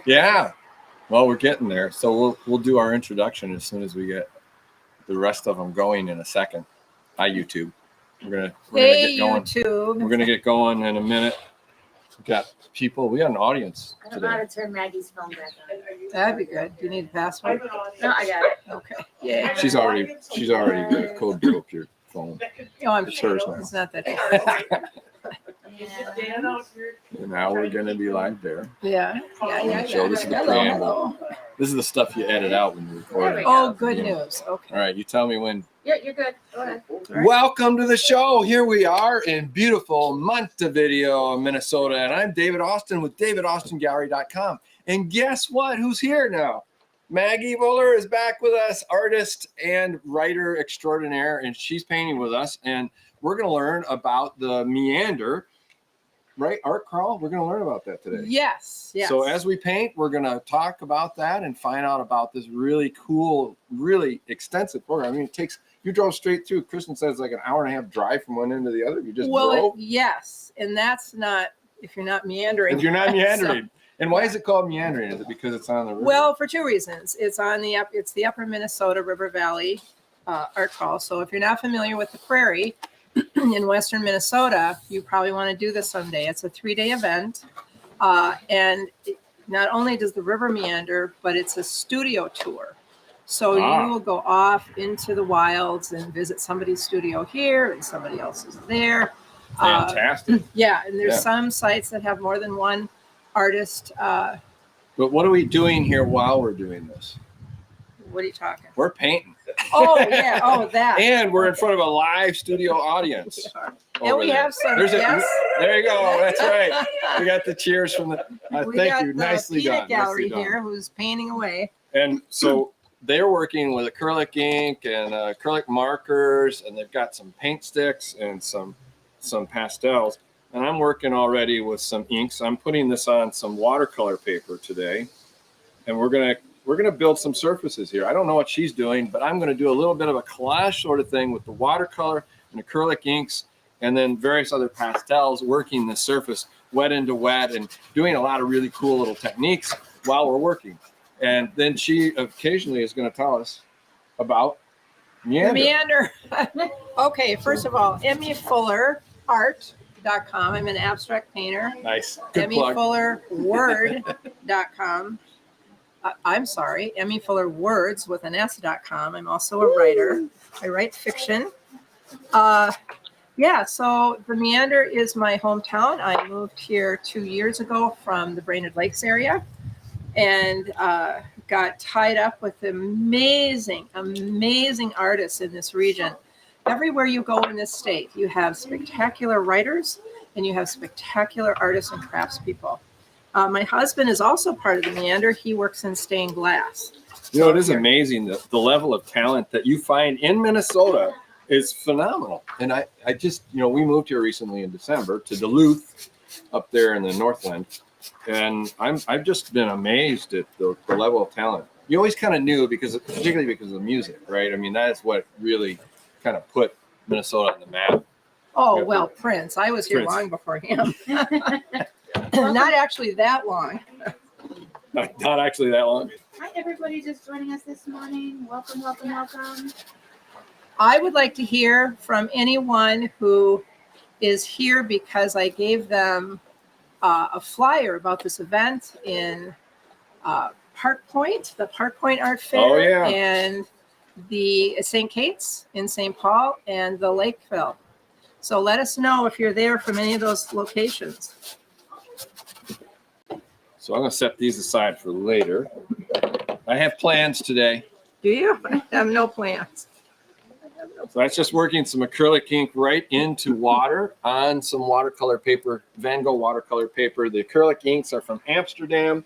Yeah. Well, we're getting there. So we'll do our introduction as soon as we get the rest of them going in a second. Hi, YouTube. We're gonna get going. YouTube. We're gonna get going in a minute. We've got people. We got an audience I don't know how today. to turn Maggie's phone back on. That'd be good. Do you need a password? No, I got it. Okay. Yeah. She's already got a code broke your phone. Oh, I'm It's sure hers now. it's not that hard. Yeah. And now we're gonna be live there. Yeah. So this is the Hello, preamble. hello. This is the stuff you edit out when you record There it. we Oh, go. good Yeah. news. Okay. All right, you tell me when. Yeah, you're good. Go ahead. Right. Welcome to the show. Here we are in beautiful Montevideo, Minnesota, and I'm David Austin with davidaustingallery.com. And guess what? Who's here now? Maggie Fuller is back with us, artist and writer extraordinaire, and she's painting with us. And we're going to learn about the Meander, right? Art Crawl. We're going to learn about that today. Yes. Yes. So as we paint, we're going to talk about that and find out about this really cool, really extensive program. I mean, you drove straight through. Kristen says it's like an hour and a half drive from one end to the other. You just drove. Yes, and that's not if you're not meandering. If you're not meandering. And why is it called meandering? Is it because it's on the river? Well, for two reasons. It's the Upper Minnesota River Valley Art Crawl. So if you're not familiar with the prairie in western Minnesota, you probably want to do this someday. It's a 3-day event, and not only does the river meander, but it's a studio tour. So you will go off into the wilds and visit somebody's studio here and somebody else's there. Fantastic. Yeah, and there's Yeah. some sites that have more than one artist. But what are we doing here while we're doing this? What are you talking? We're painting. Oh, yeah. Oh, that. And we're in front of a live studio audience. And over we there. have some There's guests. there you go. That's right. We got the cheers from the. We Thank got you. the Nicely peanut done. gallery Nicely done. here who's painting away. And so they're working with acrylic ink and acrylic markers, and they've got some paint sticks and some pastels. And I'm working already with some inks. I'm putting this on some watercolor paper today, and we're gonna build some surfaces here. I don't know what she's doing, but I'm gonna do a little bit of a collage sort of thing with the watercolor and acrylic inks, and then various other pastels, working the surface wet into wet and doing a lot of really cool little techniques while we're working. And then she occasionally is going to tell us about meander. Meander. Okay, first of all, emmyfullerart.com. I'm an abstract painter. Nice. Good plug. emmyfullerword.com. I'm sorry, emmyfullerwords with an s.com. I'm also a writer. I write fiction. Yeah, so the Meander is my hometown. I moved here 2 years ago from the Brainerd Lakes area, and got tied up with amazing artists in this region. Everywhere you go in this state, you have spectacular writers and you have spectacular artists and craftspeople. My husband is also part of the Meander. He works in stained glass. You know, it is amazing the level of talent that you find in Minnesota is phenomenal. And I just, we moved here recently in December to Duluth up there in the Northland. And I've just been amazed at the level of talent. You always kind of knew particularly because of the music, right? I mean, that is what really kind of put Minnesota on the map. Oh, well, Prince. I was here Prince. long before him. Not actually that long. Not actually that long. Hi, everybody just joining us this morning. Welcome, welcome, welcome. I would like to hear from anyone who is here because I gave them a flyer about this event in Park Point, the Park Point Art Fair, Oh, yeah. and the St. Kate's in St. Paul, and the Lakeville. So let us know if you're there from any of those locations. So I'm going to set these aside for later. I have plans today. Do you? I have no plans. So that's just working some acrylic ink right into water on some watercolor paper, Van Gogh watercolor paper. The acrylic inks are from Amsterdam.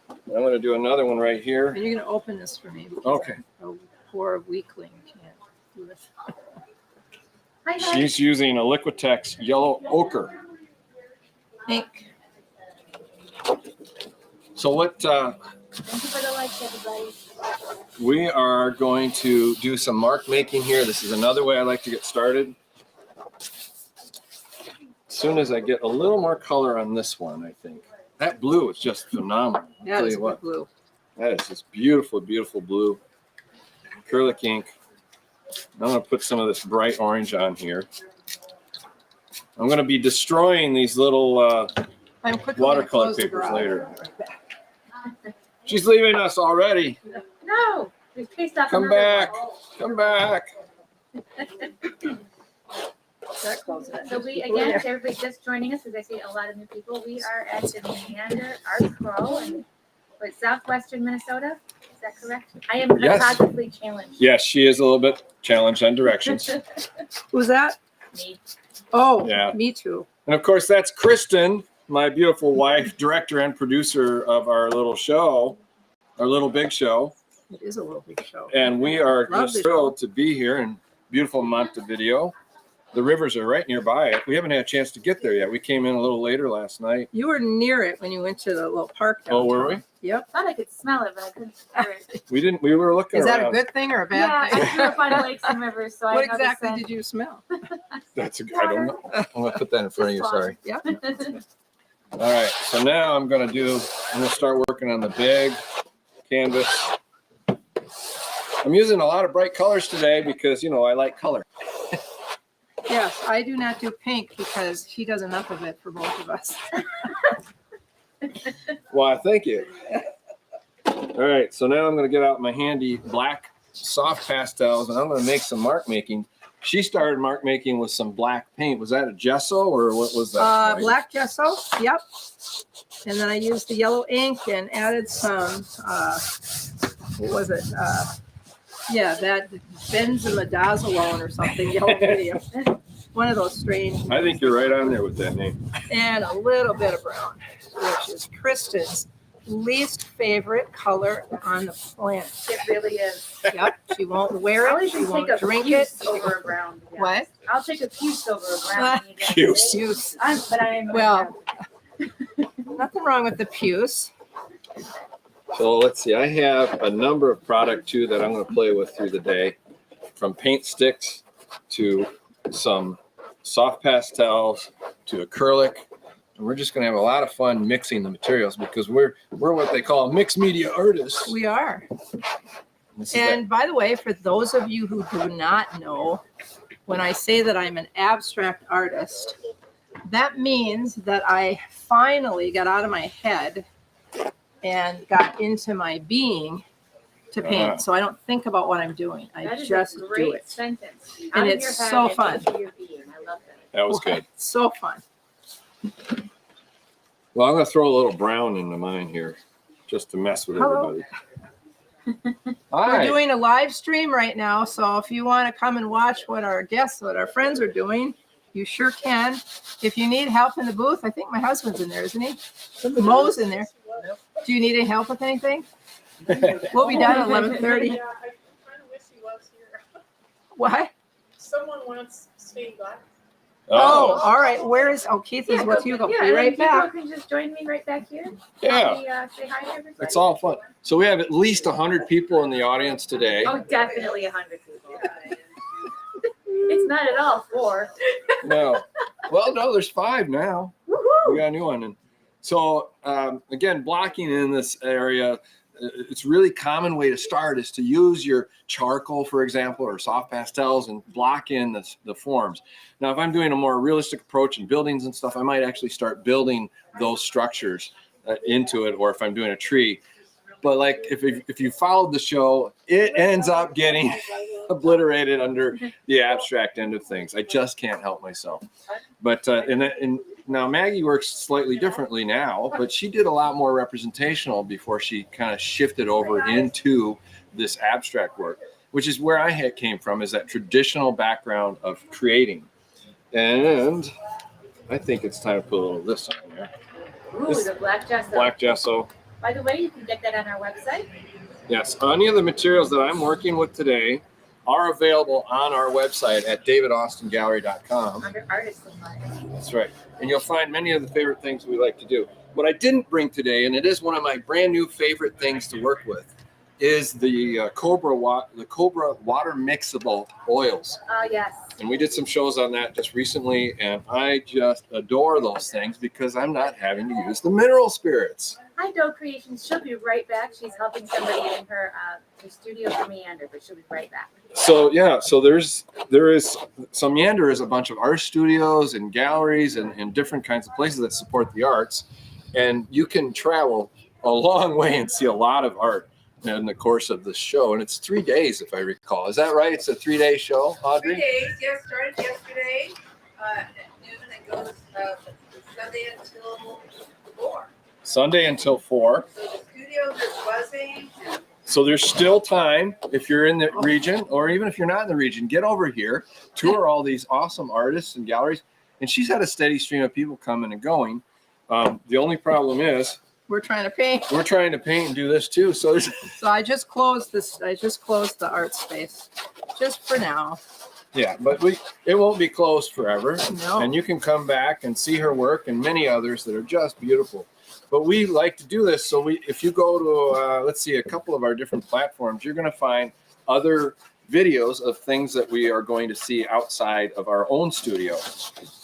I'm going to do another one right here. And you're going to open this for me. Because Okay. A poor weakling can't do this. Hi, guys. She's using a Liquitex yellow ochre. Ink. So what Thank you for the likes, everybody. we are going to do some mark making here. This is another way I like to get started. As soon as I get a little more color on this one, I think. that blue is just phenomenal. I'll That tell is you good what, blue. that is just beautiful, beautiful blue. Acrylic ink. I'm going to put some of this bright orange on here. I'm going to be destroying these little I'm quickly watercolor gonna close the papers garage. later. She's leaving us already. No, we chased off Come another back. one. Come back. That closes it. So we, again, if everybody's just joining us, as I see a lot of new people, we are at the Meander Art Crawl in southwestern Minnesota. Is that correct? I am Yes. positively challenged. Yes, she is a little bit challenged on directions. Who's that? Me. Oh, Yeah. me too. And of course, that's Kristen, my beautiful wife, director and producer of our little show, our little big show. It is a little big show. And we are Love just the thrilled to be here in beautiful Montevideo. The rivers are right nearby. We haven't had a chance to get there yet. We came in a little later last night. You were near it when you went to the little park downtown. Oh, were we? Yep. Thought I could smell it, but I couldn't hear it. We were looking Is that around. a good thing or a Yeah, bad thing? I grew up on lakes and rivers, so What I know exactly the did you smell? That's a good. I don't know. I'm going to put that in front of you. Sorry. Yeah. scent. All right. So now I'm going to start working on the big canvas. I'm using a lot of bright colors today because, I like color. Yes, I do not do pink because he does enough of it for both of us. Well, thank you. All right, so now I'm going to get out my handy black soft pastels, and I'm going to make some mark making. She started mark making with some black paint. Was that a gesso or what was that? Black gesso, yep. And then I used the yellow ink and added some, what was it? That benzimidazolone or something, yellow medium. One of those strange. I think you're right on there with that name. And a little bit of brown, which is Kristen's least favorite color on the planet. It really is. Yep, she won't wear I'll it, she even won't take a drink it. puce over a brown. to be What? honest. I'll take a puce over a brown. Puce. Puce. But I'm Well, nothing wrong with the puce. So let's see. I have a number of product too that I'm going to play with through the day, from paint sticks to some soft pastels to acrylic. And we're just going to have a lot of fun mixing the materials because we're what they call mixed media artists. We are. This is And by the way, for those of you who do not know, when I say that I'm an abstract artist, that means that I finally got out of my head and got into my being to paint. So I don't think about what I'm doing. I That is just a do great it. sentence. And Out of it's your head so and fun. into your being. I love that. that was good. It's so fun. Well, I'm going to throw a little brown into mine here just to mess with Hello. everybody. We're Hi. doing a live stream right now, so if you want to come and watch what our friends are doing, you sure can. If you need help in the booth, I think my husband's in there, isn't he? Mo's in there. Do you need any help with anything? We'll be done at 11:30. Yeah, I kind of wish he was here. What? Someone wants stained glass. Oh, all right. Keith is with you. Go. Yeah, Be and right then back. people can just join me right back here. Yeah. We, say hi to everybody. It's all fun. So we have at least 100 people in the audience today. Oh, definitely 100 people. It's not at all 4. No. Well, no, there's 5 now. We Woohoo! got a new one. And so, again, blocking in this area, it's really common way to start is to use your charcoal, for example, or soft pastels and block in the forms. Now, if I'm doing a more realistic approach in buildings and stuff, I might actually start building those structures into it, or if I'm doing a tree. But like if you followed the show, it ends up getting obliterated under the abstract end of things. I just can't help myself. But and now Maggie works slightly differently now, but she did a lot more representational before she kind of shifted over into this abstract work, which is where I came from, is that traditional background of creating. And I think it's time to put a little of this on there. Ooh, the black gesso. Black gesso. By the way, you can get that on our website. Yes, any of the materials that I'm working with today are available on our website at davidaustingallery.com. Under artist supplies. That's right. And you'll find many of the favorite things we like to do. What I didn't bring today, and it is one of my brand new favorite things to work with, is the Cobra water mixable oils. Oh, yes. And we did some shows on that just recently, and I just adore those things because I'm not having to use the mineral spirits. Hi, Doe Creations. She'll be right back. She's helping somebody in her studio for Meander, but she'll be right back. So yeah, so there is Meander is a bunch of art studios and galleries and different kinds of places that support the arts, and you can travel a long way and see a lot of art in the course of the show. And it's 3 days, if I recall. Is that right? It's a 3-day show, Audrey? 3 days, yes, started yesterday at noon and goes Sunday until 4. Sunday until 4. So the studios are buzzing. And So there's still time if you're in the region, or even if you're not in the region, get over here, tour all these awesome artists and galleries. And she's had a steady stream of people coming and going. The only problem is We're trying to paint. we're trying to paint and do this too. So there's, So I just closed this. I just closed the art space, just for now. yeah, but it won't be closed forever. No. And you can come back and see her work and many others that are just beautiful. But we like to do this. So if you go to, let's see, a couple of our different platforms, you're going to find other videos of things that we are going to see outside of our own studio.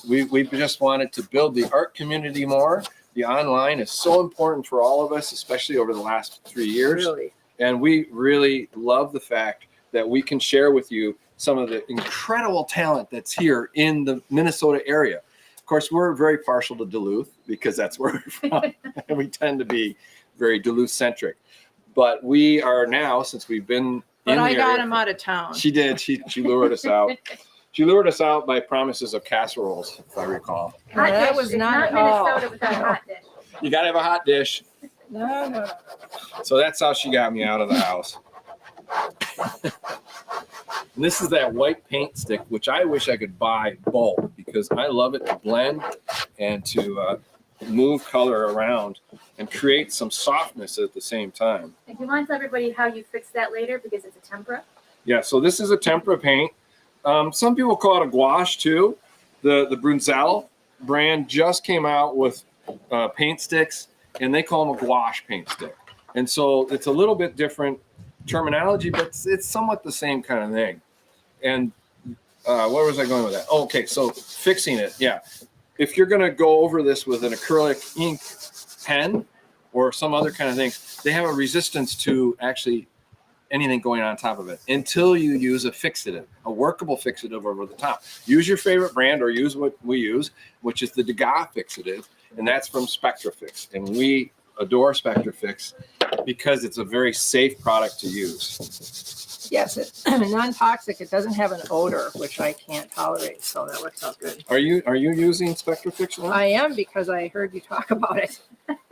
We just wanted to build the art community more. The online is so important for all of us, especially over the last 3 years. Really. And we really love the fact that we can share with you some of the incredible talent that's here in the Minnesota area. Of course, we're very partial to Duluth because that's where we're from. And we tend to be very Duluth-centric. But we are now, since we've been But in I the got area, him out of town. she did. She lured us out. She lured us out by promises of casseroles, if I recall. Hot that dish. was It's not not at all. Minnesota without a hot dish. You got to have a hot dish. No. So that's how she got me out of the house. And this is that white paint stick, which I wish I could buy bulk because I love it to blend and to move color around and create some softness at the same time. If you want to tell everybody how you fix that later, because it's a tempera. Yeah, so this is a tempera paint. Some people call it a gouache too. The Brunzel brand just came out with paint sticks, and they call them a gouache paint stick. And so it's a little bit different terminology, but it's somewhat the same kind of thing. And where was I going with that? Oh, okay, so fixing it, yeah. If you're going to go over this with an acrylic ink pen or some other kind of thing, they have a resistance to actually anything going on top of it until you use a fixative, a workable fixative over the top. Use your favorite brand or use what we use, which is the Degas fixative, and that's from Spectrafix. And we adore Spectrafix because it's a very safe product to use. Yes, it's non-toxic. It doesn't have an odor, which I can't tolerate. So that works out good. Are you using Spectrafix now? I am, because I heard you talk about it.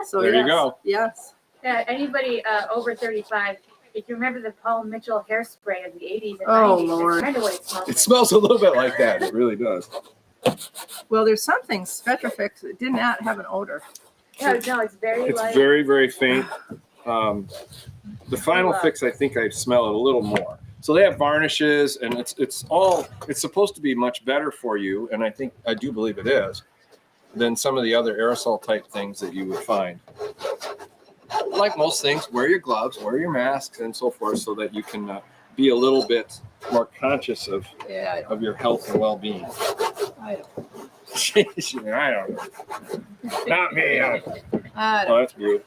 So There you yes, go. Yes. Anybody over 35, if you remember the Paul Mitchell hairspray of the 80s and Oh, 90s, Lord. that's kind of what it smells It smells a little bit like that. It really does. Well, there's something Spectrafix that did not have an odor. like. No, it's very It's light. very, very faint. The final fix, I think I smell it a little more. So they have varnishes, and it's supposed to be much better for you, and I do believe it is, than some of the other aerosol type things that you would find. Like most things, wear your gloves, wear your masks, and so forth, so that you can be a little bit more conscious of Yeah, your health and well-being. I don't. I don't know. Not me. I Oh, don't. that's weird.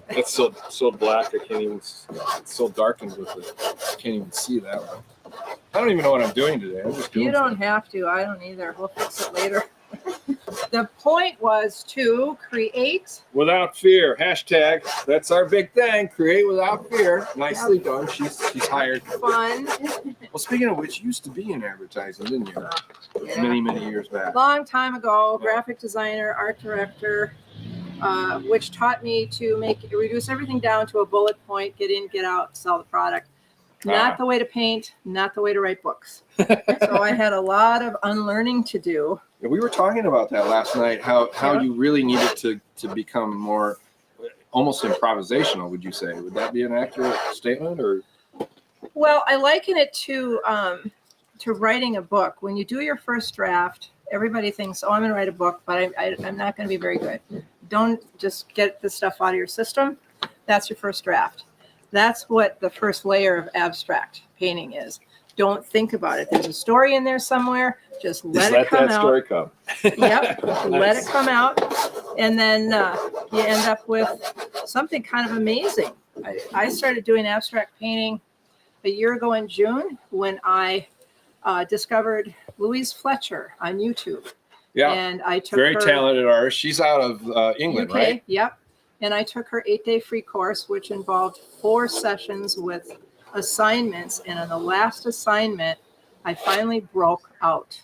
That's so black. I can't even. It's so darkened with it. I can't even see that one. I don't even know what I'm doing today. I'm just doing. You don't have to. I don't either. We'll fix it later. The point was to create. Without fear. Hashtag. That's our big thing. Create without fear. Nicely done. She's hired. Fun. Well, speaking of which, you used to be in advertising, didn't you? Yeah. Many years back. Long time ago, graphic designer, art director, which taught me to reduce everything down to a bullet point, get in, get out, sell the product. Not the way to paint, not the way to write books. So I had a lot of unlearning to do. Yeah, we were talking about that last night. How Yeah. you really needed to become more almost improvisational. Would you say? Would that be an accurate statement? Or Well, I liken it to writing a book. When you do your first draft, everybody thinks, "Oh, I'm going to write a book, but I'm not going to be very good." Don't just get the stuff out of your system. That's your first draft. That's what the first layer of abstract painting is. Don't think about it. There's a story in there somewhere. Just Just let it come that out. story come. Yep. Let Nice. it come out. And then you end up with something kind of amazing. I started doing abstract painting a year ago in June when I discovered Louise Fletcher on YouTube. Yeah, And I took very her talented artist. She's out of England, UK, right? Yep. And I took her 8-day free course, which involved 4 sessions with assignments. And on the last assignment, I finally broke out.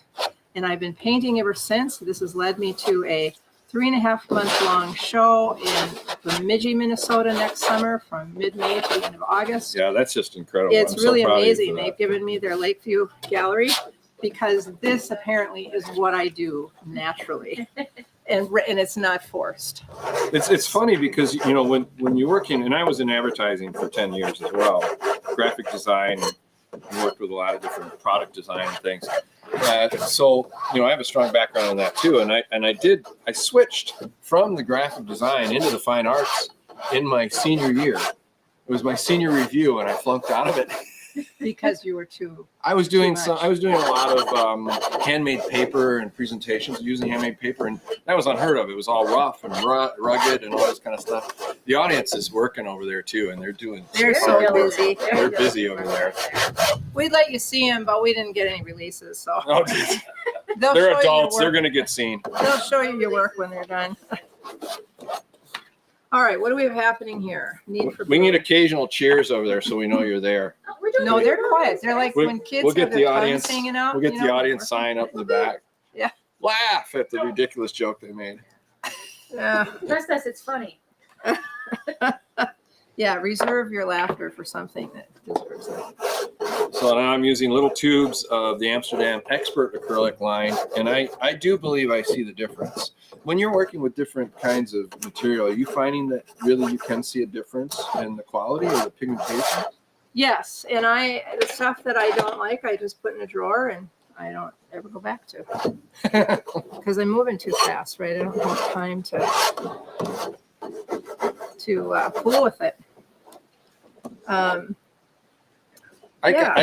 And I've been painting ever since. This has led me to a 3.5-month long show in Bemidji, Minnesota next summer from mid-May to the end of August. Yeah, that's just incredible. It's I'm so really proud of you amazing. for that. They've given me their Lakeview gallery because this apparently is what I do naturally. And it's not forced. It's funny because, you know, when you're working, and I was in advertising for 10 years as well, graphic design, and worked with a lot of different product design and things. So, you know, I have a strong background in that too. And I switched from the graphic design into the fine arts in my senior year. It was my senior review and I flunked out of it. Because you were too. I was doing much. a lot of handmade paper and presentations using handmade paper, and that was unheard of. It was all rough and rugged and all this kind of stuff. The audience is working over there too, and they're so busy. They're busy over there. We'd let you see them, but we didn't get any releases. So Oh, they'll show they're you adults. your They're work. going to get seen. They'll show you your work when they're done. All right, what do we have happening here? We need occasional cheers over there so we know you're there. Oh, we're doing No, good. they're quiet. They're like We'll- when kids we'll get have the their tongues audience- hanging out. We'll get you the know, audience they're sign up in the back. Yeah. Laugh at the ridiculous joke they made. Yeah. Trust us, it's funny. Yeah, reserve your laughter for something that deserves it. So now I'm using little tubes of the Amsterdam Expert acrylic line, and I do believe I see the difference. When you're working with different kinds of material, are you finding that really you can see a difference in the quality or the pigmentation? Yes, and the stuff that I don't like, I just put in a drawer and I don't ever go back to because I'm moving too fast, right? I don't have time to fool with it. I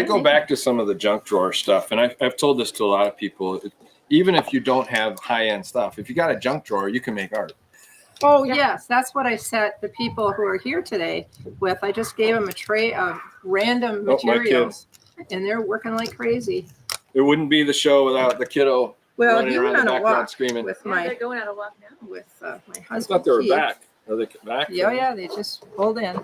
go back to some of the junk drawer stuff, and I've told this to a lot of people. Even if you don't have high-end stuff, if you got a junk drawer, you can make art. Oh, Yeah. yes, that's what I set the people who are here today with. I just gave them a tray of random Oh, my materials, and they're working like crazy. It wouldn't be the show without the kiddo Well, running he around went the on a background walk screaming. with Yeah, they're my going on a walk now. my husband. I thought they were Keith. back. Are they back? Yeah, yeah, they just pulled in.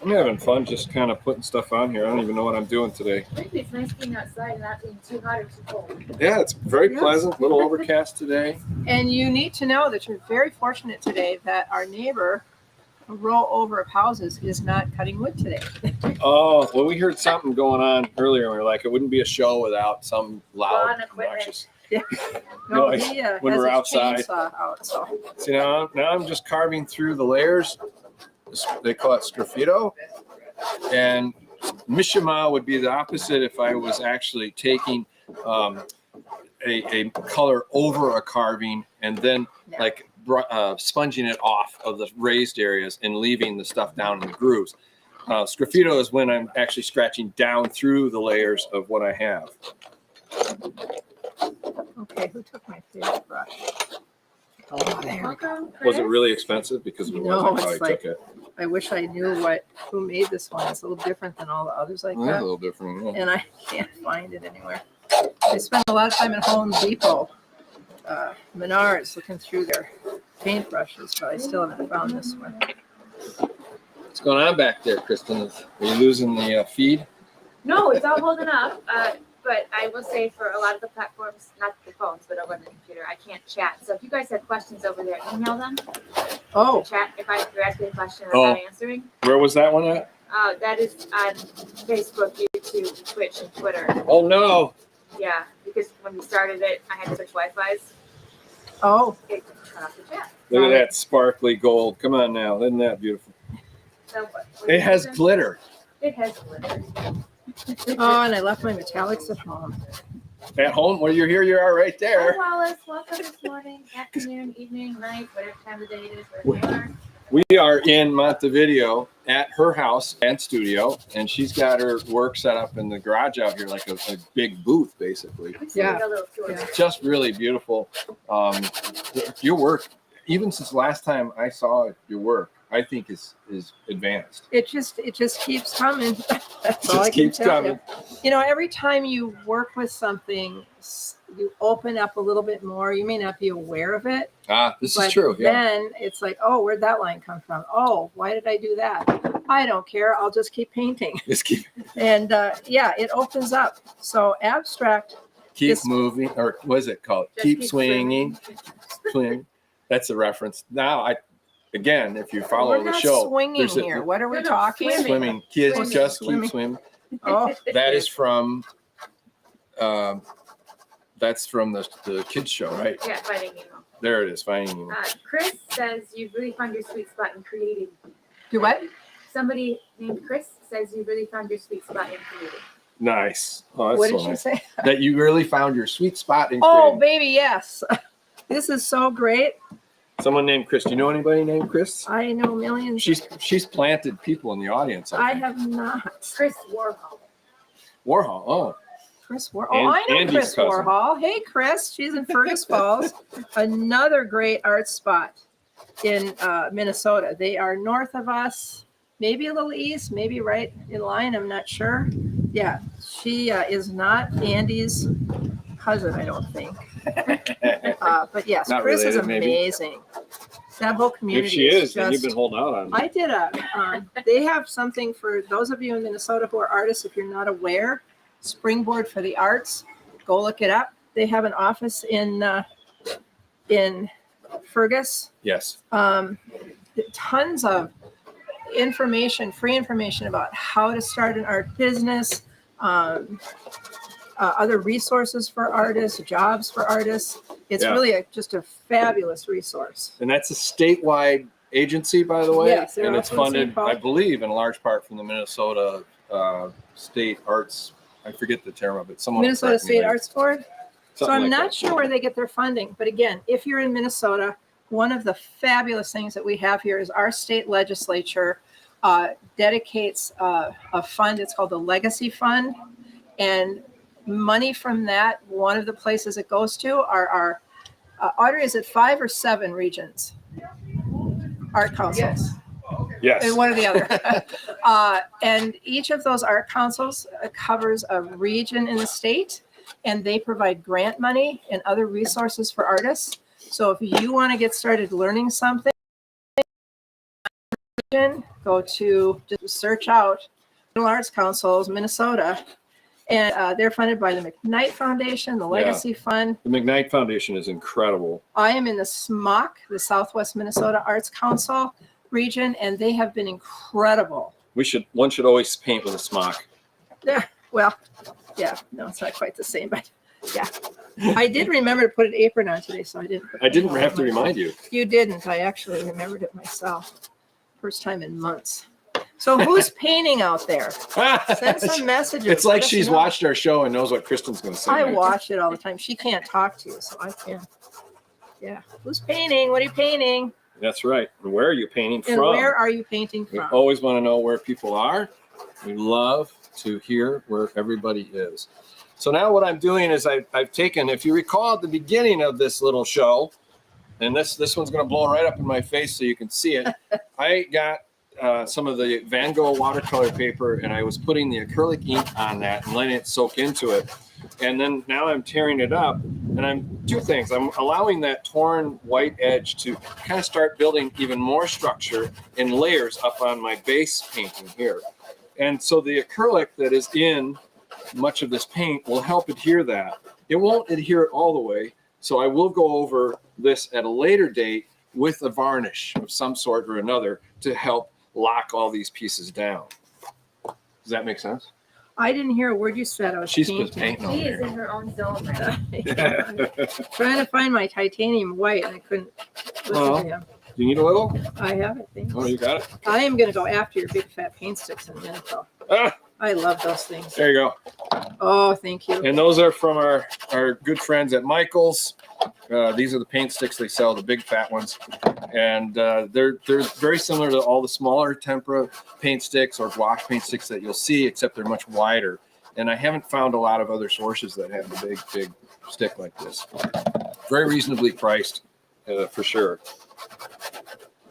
I'm having fun just kind of putting stuff on here. I don't even know what I'm doing today. Maybe it's nice being outside and not being too hot or too cold. Yeah, it's very Yes. pleasant. A little overcast today. And you need to know that you're very fortunate today that our neighbor, a row over of houses, is not cutting wood today. Oh, well, we heard something going on earlier, and we were like, it wouldn't be a show without some loud, Lawn equipment. obnoxious. No, Like, he when has we're his outside. chainsaw out. So See, now I'm just carving through the layers. They call it sgraffito. And mishima would be the opposite if I was actually taking a color over a carving and then Yeah. like sponging it off of the raised areas and leaving the stuff down in the grooves. Sgraffito is when I'm actually scratching down through the layers of what I have. okay, who took my favorite brush? Oh, there. Welcome, Was it Chris. really expensive? Because if it No, was, I probably it's like- took it. I wish I knew who made this one. It's a little different than all the others like Well, that's a that, little different. Yeah. and I can't find it anywhere. I spent a lot of time at Home Depot, Menards, looking through their paintbrushes, but I still haven't found this one. What's going on back there, Kristen? Are you losing the feed? No, it's all holding up. But I will say for a lot of the platforms, not the phones, but over the computer, I can't chat. So if you guys have questions over there, email them. Oh, Chat if you're asking a question and Oh. I'm not answering. Where was that one at? That is on Facebook, YouTube, Twitch, and Twitter. Oh, no. Yeah, because when we started it, I had to switch Wi-Fi's. oh, It cut off the chat. Look at that sparkly gold. Come on now. Isn't that beautiful? So what It has is glitter. It has glitter. oh, and I left my metallics at home. At home, well, you're here, you are right Hi, there. Wallace. Welcome this morning, afternoon, evening, night, whatever time of day it is, wherever you are. We are in Montevideo at her house and studio, and she's got her work set up in the garage out here, like a big booth, basically. Yeah. Like a little tour. Yeah. Just really beautiful. Your work, even since last time I saw your work, I think is advanced. It just keeps coming. That's all I Just can keeps tell coming. you. Every time you work with something, you open up a little bit more. You may not be aware of it. This But is true. Yeah. then it's like, oh, where'd that line come from? Oh, why did I do that? I don't care. I'll just keep painting. Just keep And it opens up. So abstract. This- moving, or what is it called? Just Keep keep swinging. Swing. That's a reference. Now, again, if you follow We're the not show, swinging there's a- here. What are we No, no, talking? swimming. Kids Swimming. just Swimming. keep swimming. Oh, That is from. That's from the kids show, right? Yeah, Finding Nemo. There it is. Finding Nemo. Chris says you've really found your sweet spot in creating. do what? Somebody named Chris says you really found your sweet spot in creating. Nice. Oh, that's What so did she nice. say? That you really found your sweet spot in Oh, creating. baby, yes. This is so great. Someone named Chris. Do you know anybody named Chris? I know millions. She's planted people in the audience. I think. have not. Chris Warhol. Warhol. Oh, Chris Warhol. Oh, I know Andy's Chris cousin. Warhol. Hey, Chris. She's in Fergus Falls. Another great art spot in Minnesota. They are north of us, maybe a little east, maybe right in line. I'm not sure. Yeah, she is not Andy's cousin, I don't think. But yes, Not Chris is related, maybe. amazing. That whole community if she is, then just, you've been holding out on. I did they have something for those of you in Minnesota who are artists, if you're not aware, Springboard for the Arts. Go look it up. They have an office in Fergus. Yes. Tons of information, free information about how to start an art business, other resources for artists, jobs for artists. It's Yeah. really just a fabulous resource. And that's a statewide agency, by the way. Yes, they're and it's also in funded, St. Paul. I believe, in large part from the Minnesota State Arts. I forget the term of it. Someone Minnesota correct me State later. Arts Board. So Something I'm like not that. sure where they get their funding. But again, if you're in Minnesota, one of the fabulous things that we have here is our state legislature dedicates a fund. It's called the Legacy Fund. And money from that, one of the places it goes to are our, Audrey, is it 5 or 7 regions? Art councils. Yes. And one or the other. And each of those art councils covers a region in the state, and they provide grant money and other resources for artists. So if you want to get started learning something, go to just search out Arts Councils, Minnesota, and they're funded by the McKnight Foundation, the Legacy Fund. The McKnight Foundation is incredible. I am in the SMOC, the Southwest Minnesota Arts Council region, and they have been incredible. One should always paint with a smock. Well, yeah, no, it's not quite the same, but yeah. I did remember to put an apron on today, so I didn't. I didn't have to remind you. You didn't. I actually remembered it myself. First time in months. So who's painting out there? Send some messages. It's like Let us she's know. watched our show and knows what Kristen's going to say. I next. watch it all the time. She can't talk to you, so I can. Yeah. Who's painting? What are you painting? That's right. And where are you painting And from? where are you painting We from? always want to know where people are. We love to hear where everybody is. So now what I'm doing is I've taken, if you recall at the beginning of this little show, and this one's going to blow right up in my face so you can see it. I got some of the Van Gogh watercolor paper, and I was putting the acrylic ink on that and letting it soak into it. And then now I'm tearing it up, and I'm two things. I'm allowing that torn white edge to kind of start building even more structure in layers up on my base painting here. And so the acrylic that is in much of this paint will help adhere that. It won't adhere it all the way, so I will go over this at a later date with a varnish of some sort or another to help lock all these pieces down. Does that make sense? I didn't hear a word you said. I was She's painting. just painting over She is there. in her own zone right now. Trying to find my titanium white, and I couldn't listen Well. to him. Do you need a little? I have it. Thanks. Oh, you got it. I am going to go after your big fat paint sticks in a minute, though. Ah, I love those things. There you go. Oh, thank you. And those are from our good friends at Michael's. These are the paint sticks they sell, the big fat ones. And they're very similar to all the smaller tempera paint sticks or gouache paint sticks that you'll see, except they're much wider. And I haven't found a lot of other sources that have a big stick like this. Very reasonably priced, for sure.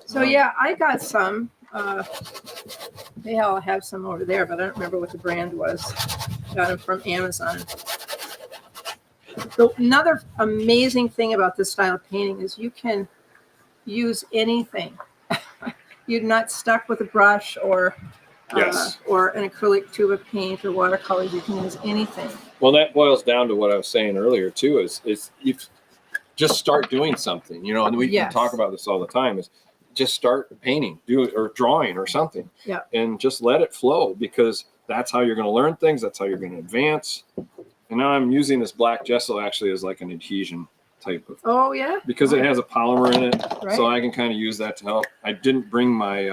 So yeah, I got some. They all have some over there, but I don't remember what the brand was. Got them from Amazon. So another amazing thing about this style of painting is you can use anything. You're not stuck with a brush or or an acrylic tube of paint or watercolors. You can use anything. Well, that boils down to what I was saying earlier too. Is you just start doing something, you know, and we can talk about this all the time. Is just start painting, do it, or drawing or something. Yeah. And just let it flow, because that's how you're going to learn things. That's how you're going to advance. And now I'm using this black gesso actually as like an adhesion type of. Oh yeah. Because it has a polymer in it, Right. so I can kind of use that to help. I didn't bring my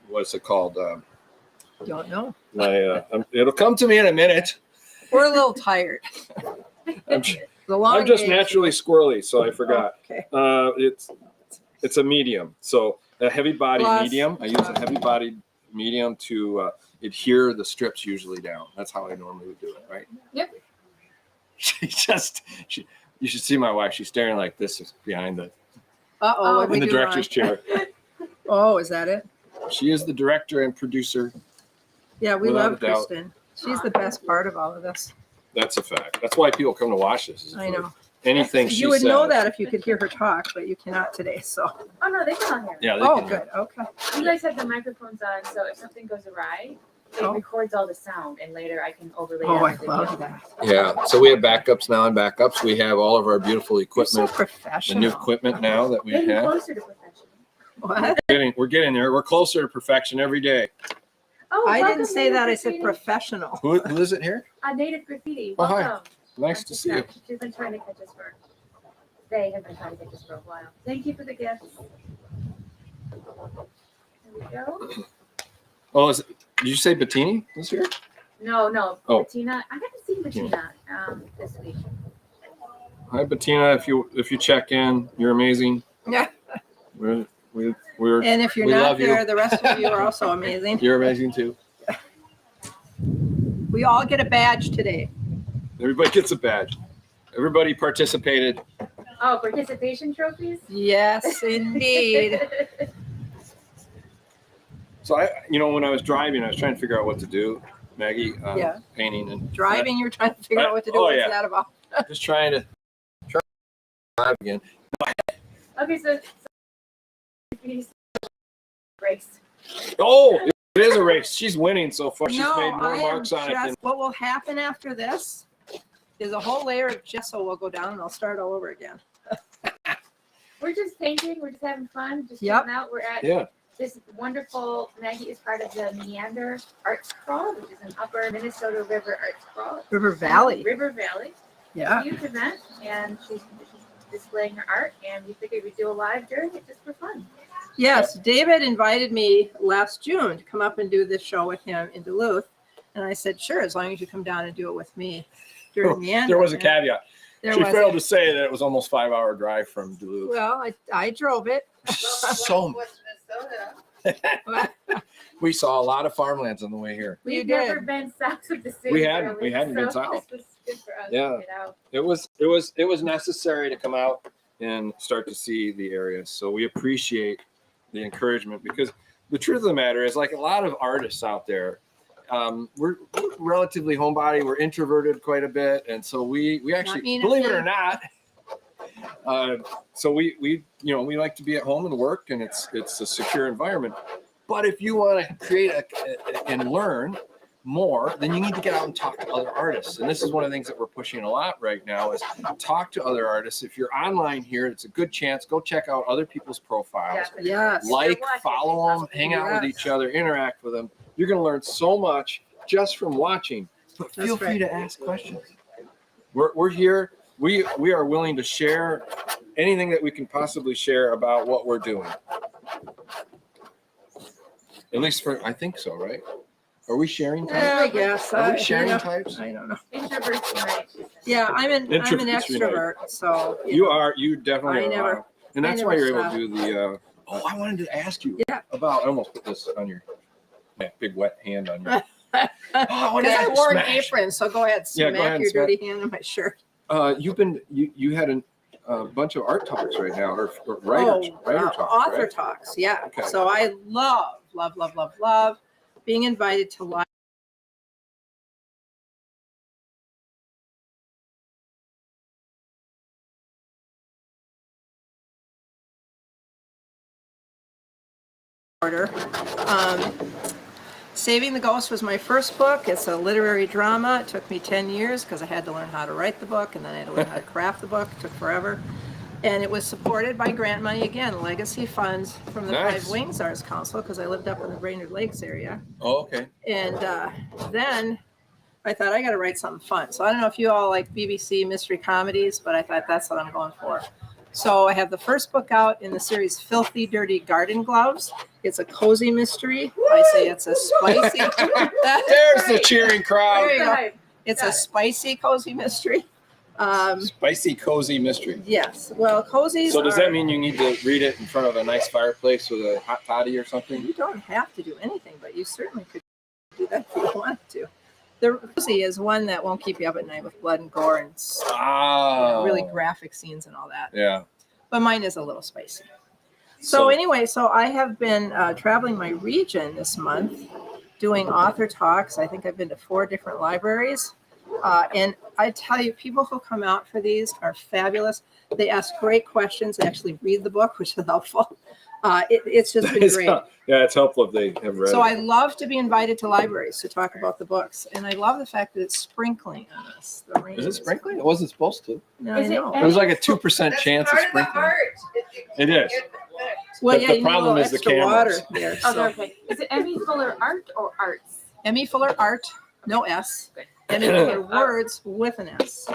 what's it called? Don't know. It'll come to me in a minute. We're a little tired. I'm I'm just naturally squirrely, so I forgot. Okay. It's a medium, so a heavy body Plus- medium. I use a heavy body medium to adhere the strips usually down. That's how I normally would do it, right? Yep. You should see my wife. She's staring like this behind the Uh-oh. in the director's chair. Oh, is that it? She is the director and producer. Yeah, we Without love a doubt. Kristen. She's the best part of all of this. That's a fact. That's why people come to watch this. is I for know. Anything she You would says. know that if you could hear her talk, but you cannot today. So. Oh, no, they can all hear. Yeah. They Oh, can- good. Okay. You guys have the microphones on, so if something goes awry, it Oh. records all the sound, and later I can overlay Oh, that I with love video. that. Yeah. So we have backups now and backups. We have all of our beautiful You're so equipment, the professional. new equipment now that we Getting have. closer to perfection. What? We're getting there. We're closer to perfection every day. Oh, I welcome, didn't say Native that. I said Graffiti. Who professional. is it here? Native Graffiti. Oh, hi. Welcome. Nice to see you. She's been trying to catch us for. They have been trying to catch us for a while. Thank you for the gifts. There we go. Oh, did you say Bettini was here? No. Oh. Bettina. I haven't seen Bettina this week. Hi, Bettina. If you check in, you're amazing. Yeah. We're And if you're We not love you. there, the rest of you are also amazing. you're amazing too. We all get a badge today. Everybody gets a badge. Everybody participated. Oh, participation trophies? Yes, indeed. So when I was driving, I was trying to figure out what to do, Maggie. Yeah. Painting and Driving, you're trying to figure out what to do. Oh, What's yeah. that about? just trying to drive again. Okay, so race. Oh, it is a race. She's winning so far. She's No, made more I am marks on it than. just, what will happen after this is a whole layer of gesso will go down and I'll start all over again. We're just painting. We're just having fun. Just Yep. chilling out. We're at Yeah. this wonderful. Maggie is part of the Meander Art Crawl, which is an Upper Minnesota River Art Crawl. River Valley. River Valley. Yeah. Huge event, and she's displaying her art, and we figured we'd do a live during it just for fun. Yes, David invited me last June to come up and do this show with him in Duluth. And I said, sure, as long as you come down and do it with me during the end. There was a caveat. There She was failed to say that it was almost 5-hour drive from Duluth. Well, I drove it. So West Minnesota. we saw a lot of farmlands on the way here. We've You never did. been south of the city. We hadn't really, been so south. This was good for us Yeah. to get out. It was necessary to come out and start to see the area. So we appreciate the encouragement, because the truth of the matter is, like a lot of artists out there, we're relatively homebody. We're introverted quite a bit, and so we actually, mean believe it anything. or not, so we like to be at home and work, and it's a secure environment. But if you want to create and learn more, then you need to get out and talk to other artists. And this is one of the things that we're pushing a lot right now, is talk to other artists. If you're online here, it's a good chance. Go check out other people's profiles. Definitely. Yes. Like, They're watching. follow them, hang out with Yes. each other, interact with them. You're going to learn so much just from watching. But feel That's free right. to ask questions. We're here. We are willing to share anything that we can possibly share about what we're doing. At least I think so, right? Are we sharing Yeah, types? I guess. Are we sharing you know, types? I don't know. Introverts unite. Yeah, I'm an Introverts unite. extrovert, so You definitely I are. never- And that's I why never you're able stop. to do the. I wanted to ask you Yeah. about. I almost put this on your big wet hand on your. Because I wanted to I ask- wore an smash. apron, so go ahead, Yeah, smack go ahead, your smack. dirty hand on my shirt. You had a bunch of art talks right now, or writer talks, Author right? talks, yeah. Okay. So I love being invited to live. Order. Saving the Ghost was my first book. It's a literary drama. It took me 10 years because I had to learn how to write the book, and then I had to learn how to craft the book. It took forever. And it was supported by grant money, again, legacy funds from the Nice. Five Wings Arts Council, because I lived up in the Brainerd Lakes area. Oh, okay. And then I thought, I got to write something fun. So I don't know if you all like BBC mystery comedies, but I thought that's what I'm going for. So I have the first book out in the series Filthy Dirty Garden Gloves. It's a cozy mystery. I say it's a spicy. There's the cheering crowd. There you go. Right. It's a spicy cozy mystery. Spicy, cozy mystery. Yes. Well, cozies So does are, that mean you need to read it in front of a nice fireplace with a hot toddy or something? you don't have to do anything, but you certainly could do that if you wanted to. The cozy is one that won't keep you up at night with blood and gore and really graphic scenes and all that. Yeah. But mine is a little spicy. So anyway, so I have been traveling my region this month, doing author talks. I think I've been to 4 different libraries. And I tell you, people who come out for these are fabulous. They ask great questions. They actually read the book, which is helpful. It's just been great. Yeah, it's helpful if they have read So it. I love to be invited to libraries to talk about the books. And I love the fact that it's sprinkling on us. The rain Is it sprinkling? It wasn't supposed to. No, Is I it know. It was like a 2% That's chance of part of the sprinkling. art. It is. Well, But yeah, the you need a problem little is the extra cameras. water there. Oh, So. okay. Is it Emmy Fuller Art or Arts? Emmy Fuller Art, no S. Good. Emmy Fuller Words with an S.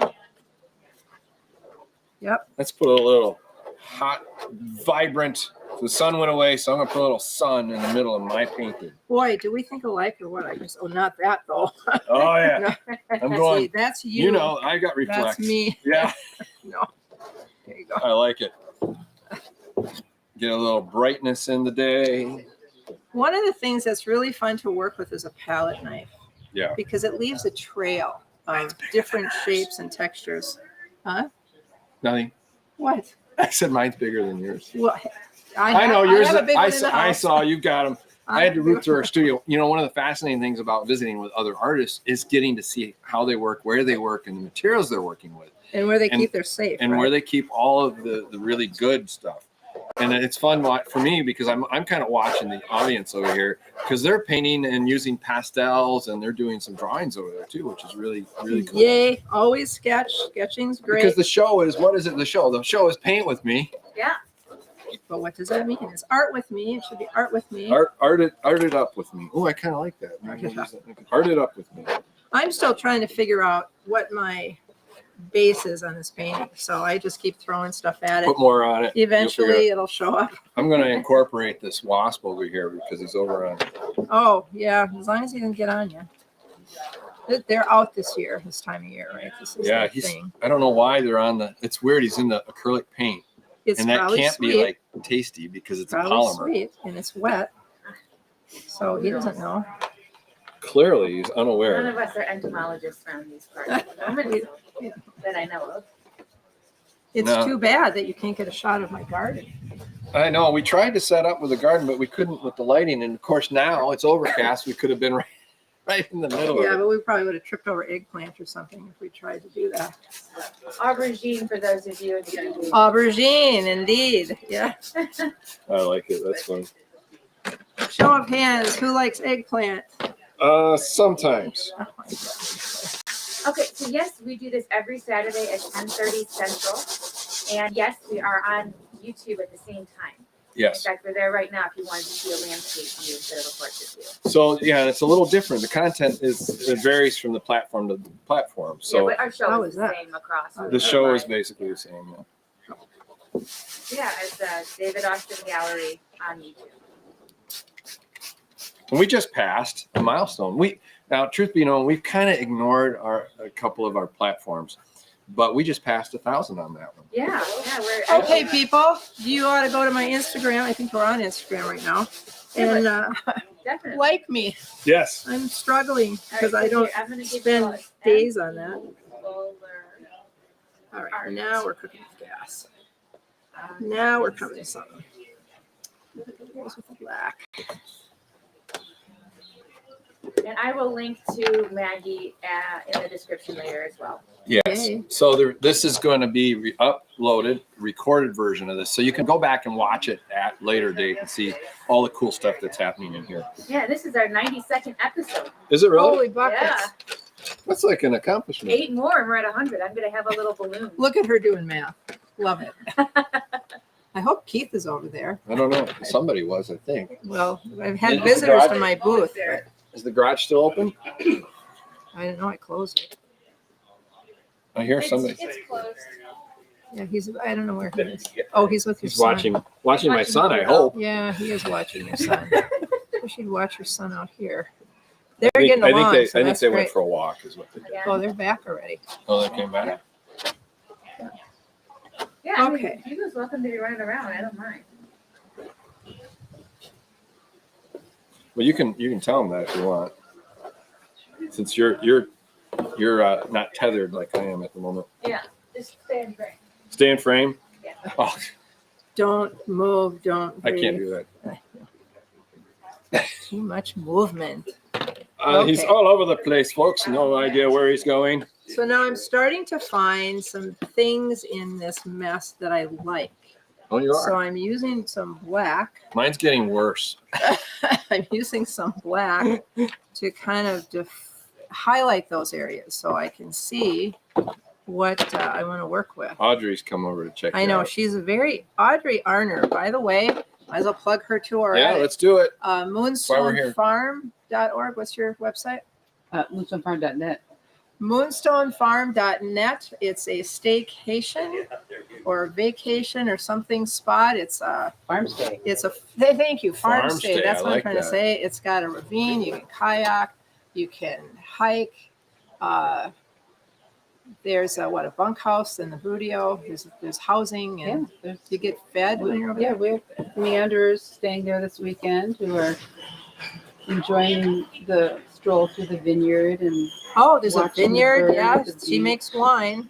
Yep. Let's put a little hot, vibrant. The sun went away, so I'm gonna put a little sun in the middle of my painting. Boy, do we think alike or what? I just, oh, not that though. Oh yeah, I'm See, going. that's you. You know, I got reflex. That's me. Yeah, No. There you go. I like it. Get a little brightness in the day. One of the things that's really fun to work with is a palette knife Yeah. because it leaves a trail of different shapes and textures. Huh? Nothing. What? I said mine's bigger than yours. Well, I know yours. I have a big one in the I house. saw you got them. I had to root through our studio. You know, one of the fascinating things about visiting with other artists is getting to see how they work, where they work, and the materials they're working with, And where they and- keep their safe. and right? where they keep all of the really good stuff. And it's fun for me because I'm kind of watching the audience over here because they're painting and using pastels and they're doing some drawings over there too, which is really cool. Yay! Always sketch. Sketching's great. Because the show is, what is it? The show is paint with me. Yeah. But what does that mean? It's art with me. It should be art with me. Art it up with me. Oh, I kind of like that. Art it up with me. I'm still trying to figure out what my base is on this painting. So I just keep throwing stuff at it. Put more on it. You'll figure Eventually it it'll show up. out. I'm going to incorporate this wasp over here because he's over on. Oh, yeah. As long as he didn't get on you. They're out this year, this time of year, right? This is Yeah, the thing. I don't know why they're on the. It's weird. He's in the acrylic paint, It's and that probably can't sweet. be like tasty because it's a Probably polymer. sweet, and it's wet. So he doesn't know. Clearly, he's None unaware. of us are entomologists around these parts at the moment, so, that I know of. It's No. too bad that you can't get a shot of my garden. I know. We tried to set up with a garden, but we couldn't with the lighting. And of course, now it's overcast. We could have been right in the middle Yeah, of it. but we probably would have tripped over eggplant or something if we tried to do that. Aubergine for those of you in the UK. Aubergine, indeed. Yeah. I like it. That's fun. Show of hands. Who likes eggplant? Sometimes. Oh my God. Okay, so yes, we do this every Saturday at 10:30 Central. And yes, we are on YouTube at the same time. In Yes. fact, we're there right now if you wanted to see a landscape view instead of a portrait view. So yeah, it's a little different. The content it varies from the platform to the platform. Yeah, So but our show How is is the that? same across. the show is basically the same. Yeah. Yeah, it's David Austin Gallery on YouTube. And we just passed a milestone. Now, truth be known, we've kind of ignored a couple of our platforms, but we just passed 1,000 on that one. Yeah, we're Okay, people, you ought to go to my Instagram. I think we're on Instagram right now. And definitely. like me. Yes. I'm struggling because All right, I don't I'm gonna give you spend a days on that. folder. All right, now we're cooking with gas. Now we're coming to something. Goes with the black. And I will link to Maggie in the description later as well. Yes. Okay. So this is going to be uploaded, recorded version of this. So you can go back and watch it at later date and see all the cool stuff that's happening in here. Yeah, this is our 92nd episode. Is it really? Holy buckets. Yeah. That's like an accomplishment. 8 more and we're at 100. I'm going to have a little balloon. Look at her doing math. Love it. I hope Keith is over there. I don't know. Somebody was, I think. Well, I've had Is the visitors garage- to my booth, but Is the garage still open? I didn't know I closed it. I hear somebody. It's closed. Yeah, I don't know where he is. Oh, he's with your He's son. watching my son, I hope. Yeah, he is watching your son. You should watch your son out here. They're I getting think along, they, so I think that's they went great. for a walk is what they did. Yeah. Oh, they're back already. Oh, they came back? Yeah, I mean, Okay. he was welcome to be running around. I don't mind. Well, you can tell them that if you want. Since you're not tethered like I am at the moment. Yeah, just stay in frame. Stay in frame? Yeah. Oh, Don't move, don't I breathe. can't do that. Too much movement. He's Okay. all over the place, folks. No idea where he's going. So now I'm starting to find some things in this mess that I like. Oh, you So are. I'm using some black. Mine's getting worse. I'm using some black to kind of highlight those areas so I can see what I want to work with. Audrey's come over to check I it know out. she's a very Audrey Arner, by the way. Might as well plug her too Yeah, already. let's do it. Uh, why we're here. moonstonefarm.org. What's your website? moonstonefarm.net. Moonstonefarm.net. It's a staycation or vacation or something spot. It's a Farm stay. thank you, farm Farm stay. stay, That's I what like I'm trying to that. say. It's got a ravine. You can kayak. You can hike. There's a bunkhouse in the Budio. There's housing Yeah, and there's you get fed when you're over yeah, there. we're Meanders staying there this weekend who are enjoying the stroll through the vineyard and Oh, there's a watching the vineyard. birds, Yeah, the she bees. makes wine.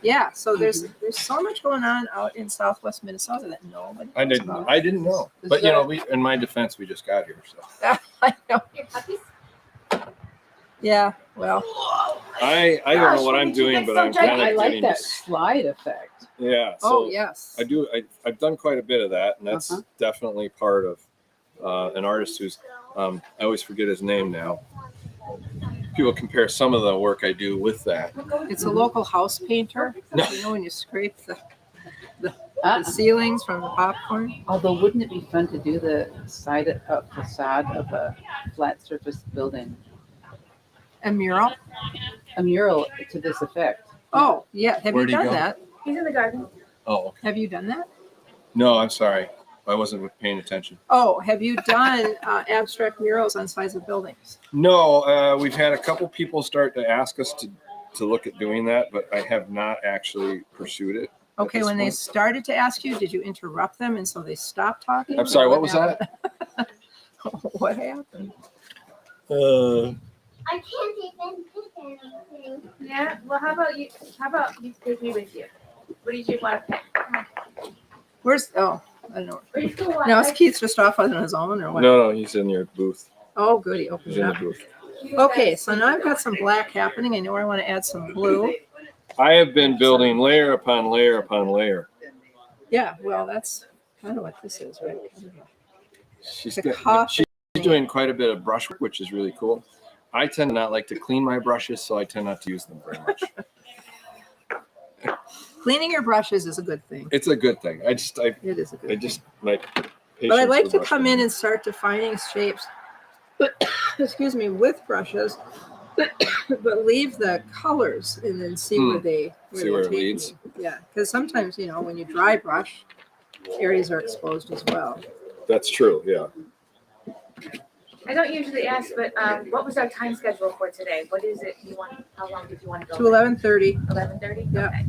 Yeah, so there's so much going on out in Southwest Minnesota that nobody knows about. I didn't know. But you know, in my defense, we just got here. So I know. Here, puppies. Yeah, well, I don't know what Gosh, I'm when did you doing, get but so I'm giant? kind I of like getting that this. slide effect. Yeah. oh So yes. I do. I've done quite a bit of that, and that's Uh-huh. definitely part of an artist who's. I always forget his name now. People compare some of the work I do with that. It's a local house painter. No. You know when you scrape the Uh, ceilings from the popcorn? although, wouldn't it be fun to do the facade of a flat surface building? A mural? A mural to this effect. Oh, yeah. Have Where'd you he done go? that? He's in the garden. Oh, okay. Have you done that? No, I'm sorry. I wasn't paying attention. Oh, have you done abstract murals on sides of buildings? No, we've had a couple people start to ask us to look at doing that, but I have not actually pursued it. Okay, this when they point. started to ask you, did you interrupt them and so they stopped talking? I'm sorry. Or What was that? happened? What happened? I can't even pick anything. Yeah. Well, how about you take me with you? What did you want to pick? Where's I don't know. Or you still want Now is Keith just off on his own or what? No, he's in your booth. Oh, goody. Open He's it in the up. booth. Okay, so now I've got some black happening. I know where I want to add some blue. I have been building layer upon layer upon layer. Yeah, well, that's kind of what this is, right? She's The coffee. she's doing quite a bit of brush work, which is really cool. I tend not like to clean my brushes, so I tend not to use them very much. Cleaning your brushes is a good thing. It's a good thing. It is a good I thing. just like. But I like patience to with come brush in and start defining shapes, excuse me, with brushes, but leave the colors and then see where they See where it take leads. me. Yeah, because sometimes, you know, when you dry brush, areas are exposed as well. That's true. Yeah. I don't usually ask, but what was our time schedule for today? What is it you want? How long did you want to go? To 11:30. 11:30. Yeah. Okay.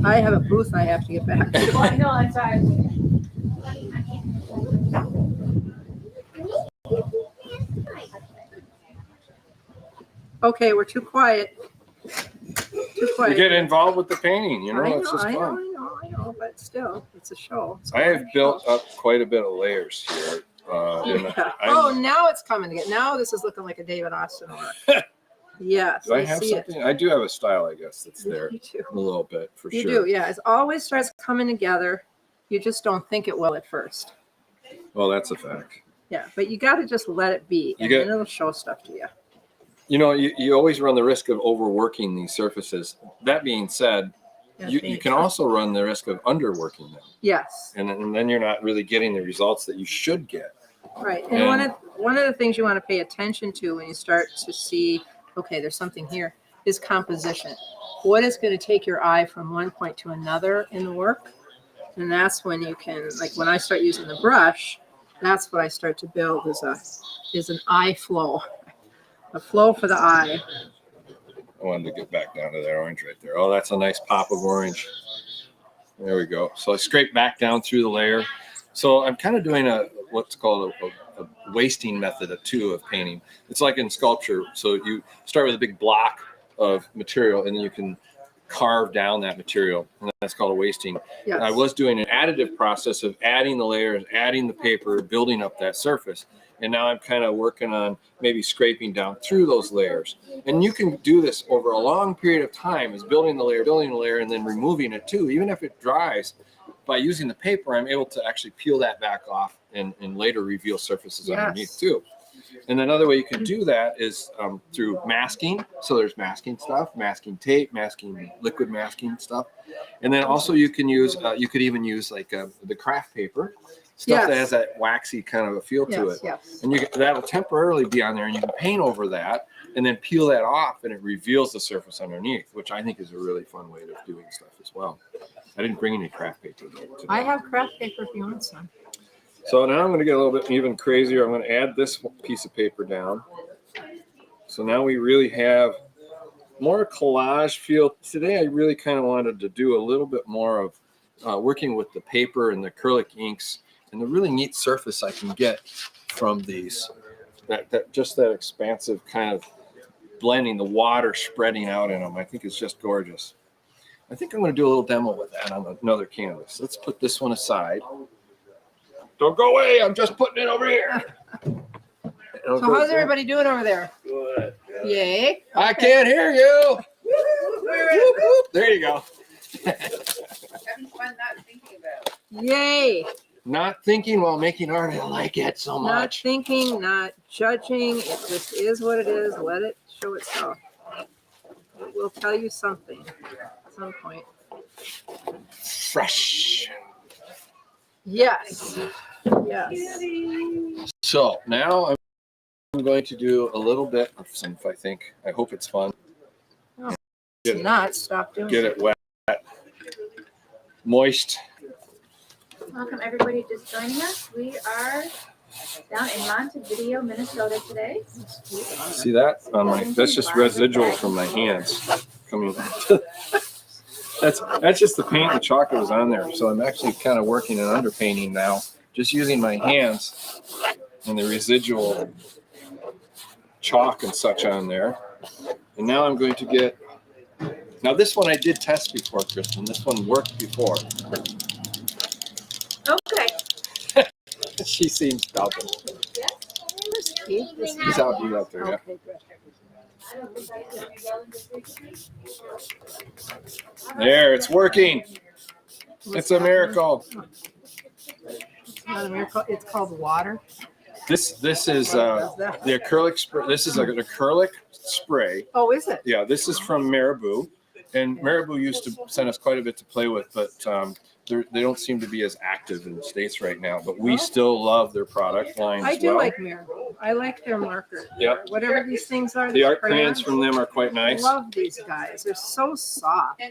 I have a booth I have to get back to. Well, I know. I'm sorry. Okay, we're too quiet. Too You quiet. get involved with the painting, you know, it's just I fun. know, but still, it's a show. It's a I have live built show. up quite a bit of layers here. And Yeah. I'm- Oh, now it's coming together. Now this is looking like a David Austin art. Yes, do I I have see something? I do have a style, I guess, that's there You do. a little bit for You sure. do, yeah. It always starts coming together. You just don't think it will at first. Well, that's a fact. Yeah, but you got to just let it be, and You then it'll show stuff to you. You know, you always run the risk of overworking these surfaces. That being said, Yeah, you can also run the risk of underworking them. Yes, And then you're not really getting the results that you should get. right. And one of the things you want to pay attention to when you start to see, okay, there's something here, is composition. What is going to take your eye from one point to another in the work? And that's when you can, like when I start using the brush, that's what I start to build is an eye flow, a flow for the eye. I wanted to get back down to that orange right there. Oh, that's a nice pop of orange. There we go. So I scrape back down through the layer. So I'm kind of doing what's called a wasting method too of painting. It's like in sculpture. So you start with a big block of material and then you can carve down that material, and that's called a wasting. Yes. I was doing an additive process of adding the layers, adding the paper, building up that surface. And now I'm kind of working on maybe scraping down through those layers. And you can do this over a long period of time, is building the layer, and then removing it too. Even if it dries, by using the paper, I'm able to actually peel that back off and later reveal surfaces underneath too. And another way you can do that is through masking. So there's masking stuff, masking tape, masking liquid masking stuff. And then also you can use, you could even use like the craft paper, stuff that has that waxy kind of a feel to it. Yes. And that'll temporarily be on there and you can paint over that and then peel that off and it reveals the surface underneath, which I think is a really fun way of doing stuff as well. I didn't bring any craft paper though today. I have craft paper if you want some. So now I'm going to get a little bit even crazier. I'm going to add this piece of paper down. So now we really have more collage feel. Today I really kind of wanted to do a little bit more of working with the paper and the acrylic inks and the really neat surface I can get from these. That expansive kind of blending, the water spreading out in them. I think it's just gorgeous. I think I'm going to do a little demo with that on another canvas. Let's put this one aside. Don't go away. I'm just putting it over here. So how's everybody doing over there? Good. Yay. I can't hear you. Whoop, whoop. There you go. Having fun not thinking about it. Yay. Not thinking while making art. I like it so Not much. thinking, not judging. It just is what it is. Let it show itself. It will tell you something at some point. Fresh. Yes. Yes. So now I'm going to do a little bit of some, I think. I hope it's fun. Oh, Get it, Not stop doing get it wet, moist. Welcome everybody just joining us. We are down in Montevideo, Minnesota today. See that? That's just residual from my hands coming. That's just the paint. The chocolate was on there, so I'm actually kind of working an underpainting now, just using my hands and the residual chalk and such on there. And now I'm going to get. Now this one I did test before, Kristen. This one worked before. Okay. She seems doubtful. Where's Keith? Is he- He's out there, yeah. Okay, good. There, it's working. It's a miracle. It's not a miracle. It's called water. This is the acrylic spray. This is an acrylic spray. Oh, is it? Yeah, this is from Marabou, and Marabou used to send us quite a bit to play with, but they don't seem to be as active in the States right now. But we still love their product line I as do well. like Miracle. I like their marker. Yep. Whatever these things are. The these art crayons from them are quite I nice. love these guys. They're so soft.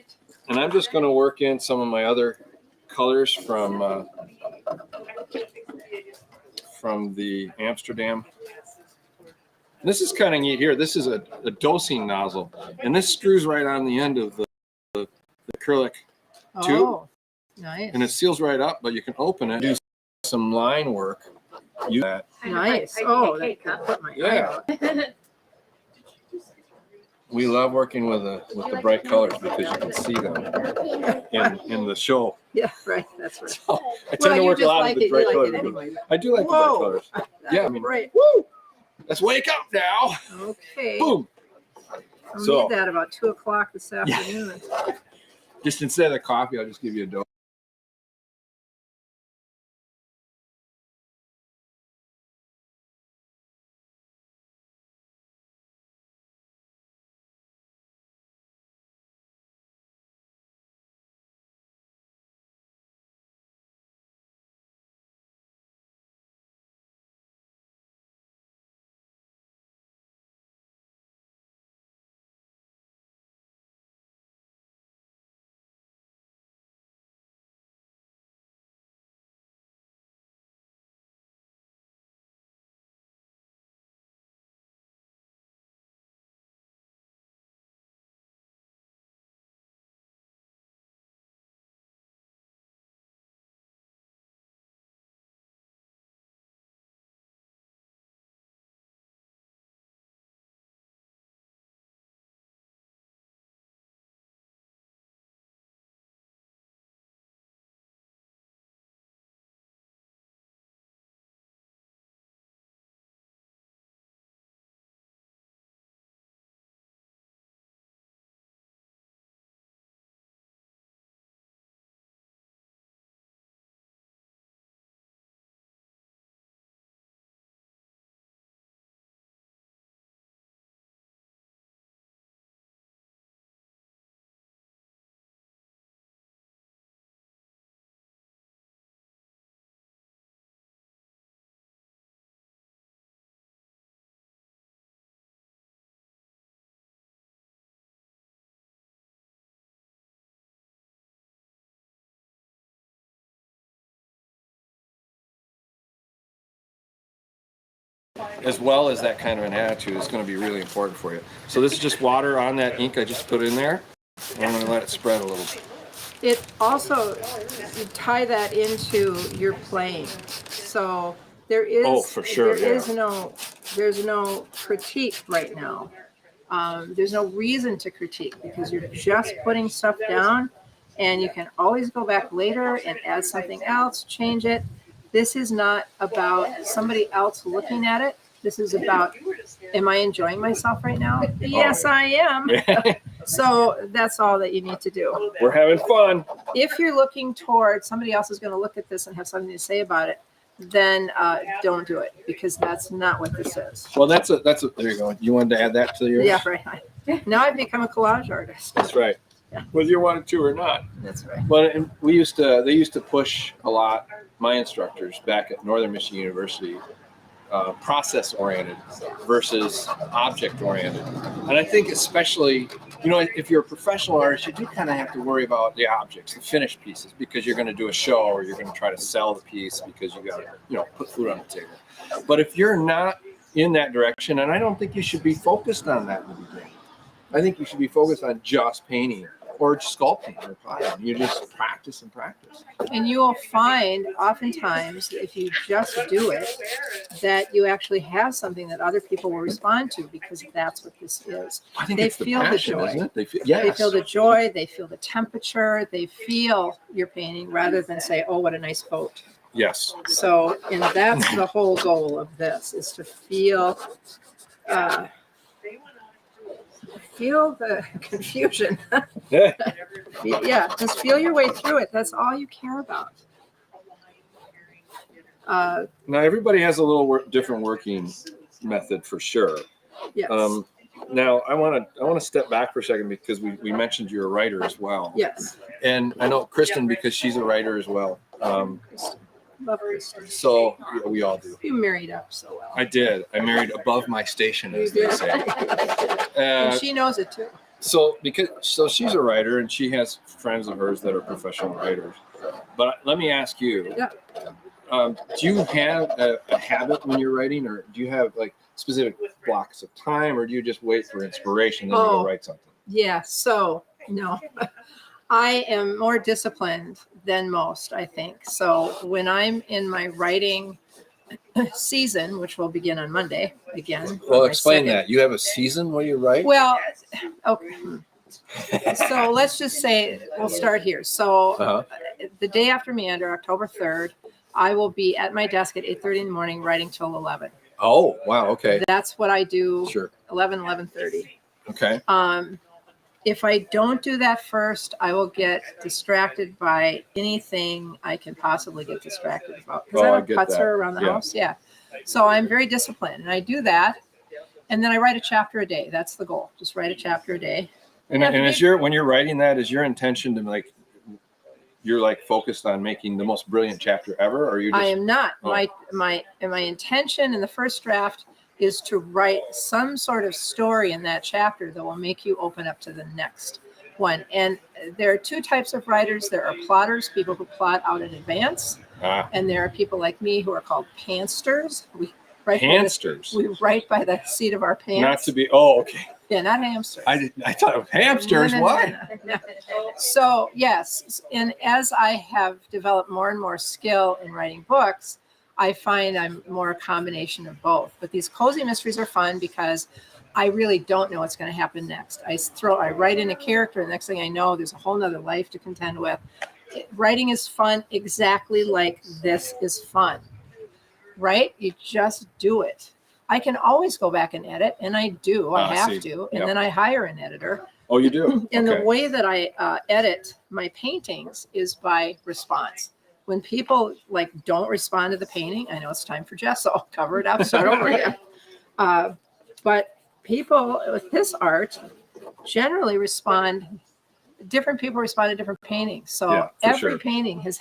And I'm just going to work in some of my other colors from from the Amsterdam. This is kind of neat here. This is a dosing nozzle, and this screws right on the end of the acrylic tube, Oh, nice. and it seals right up, but you can open it, do some line work. Use that. Kind of like Nice. I Oh, make that cake, could put my Yeah. eye out. We love working with the bright colors because you can see them in the show. Yeah, right. That's right. So I tend to you work a just lot like with the it. bright You like colors. it anyway. I do like the bright Whoa. colors. That's Yeah, I mean, great. woo! Let's wake up now. Okay. Boom. I'll So- need that about 2 o'clock this afternoon. Just instead of the coffee, I'll just give you a dose. As well as that kind of an attitude is going to be really important for you. So this is just water on that ink I just put in there. And I'm going to let it spread a little. It also, you tie that into your playing. So there is, Oh, for sure, there is there's no critique right now. There's no reason to critique because you're just putting stuff down and you can always go back later and add something else, change it. This is not about somebody else looking at it. This is about, am I enjoying myself right now? Yes, I am. So that's all that you need to do. We're having fun. If you're looking toward somebody else is going to look at this and have something to say about it, then don't do it because that's not what this is. Well, that's a, there you go. You wanted to add that to yours? Yeah, right. Now I've become a collage artist. That's right. Yeah. Whether you wanted to or not. That's right. Well, and they used to push a lot, my instructors back at Northern Michigan University, process oriented versus object oriented. And I think especially, if you're a professional artist, you do kind of have to worry about the objects, the finished pieces, because you're going to do a show or you're going to try to sell the piece because you got to, put food on the table. But if you're not in that direction, and I don't think you should be focused on that in the beginning. I think you should be focused on just painting or sculpting or potting. You just practice and practice. And you will find oftentimes if you just do it, that you actually have something that other people will respond to because that's what this is. I think They it's the feel the passion, joy. isn't it? They feel, yes. They feel the joy, they feel the temperature, they feel your painting rather than say, oh, what a nice coat. Yes. So, and that's the whole goal of this is to feel the confusion. Yeah, just feel your way through it. That's all you care about. Now everybody has a little different working method for sure. Yes. Now I want to step back for a second because we mentioned you're a writer as well. Yes. And I know Kristen because she's a writer as well. Love Kristen. So we all do. You married up so well. I did. I married above my station, as they say. And she knows it too. So she's a writer and she has friends of hers that are professional writers. But let me ask you, Yeah. do you have a habit when you're writing, or do you have like specific blocks of time, or do you just wait for inspiration and then you go write something? Yeah. So no, I am more disciplined than most, I think. So when I'm in my writing season, which will begin on Monday again. Well, my explain second- that. You have a season where you write? Well, okay. So let's just say we'll start here. So Uh-huh. the day after Meander, October 3rd, I will be at my desk at 8:30 in the morning writing till 11. Oh, wow. Okay. That's what I do. Sure. 11:30. Okay. If I don't do that first, I will get distracted by anything I can possibly get distracted about. Because Oh, I I have get putzer that. around the Yeah. house. Yeah. So I'm very disciplined and I do that. And then I write a chapter a day. That's the goal. Just write a chapter a day. And when you're writing that, is your intention to like, you're like focused on making the most brilliant chapter ever, or you just? I am not. Oh. My intention in the first draft is to write some sort of story in that chapter that will make you open up to the next one. And there are two types of writers. There are plotters, people who plot out in advance, and there are people like me who are called pantsters. We write Hamsters. we write by the seat of our pants. Not to be. Oh, okay. Yeah, not hamsters. I thought it was hamsters. No, no, no, What? no, no. So yes, and as I have developed more and more skill in writing books, I find I'm more a combination of both. But these cozy mysteries are fun because I really don't know what's going to happen next. I write in a character, and the next thing I know, there's a whole nother life to contend with. Writing is fun exactly like this is fun, right? You just do it. I can always go back and edit, and I do. I have to, and then I hire an editor. Oh, you do. And Okay. the way that I edit my paintings is by response. When people like don't respond to the painting, I know it's time for gesso. Cover it up, start over again. But people with this art generally respond. Different people respond to different paintings. So Yeah, for every sure. painting has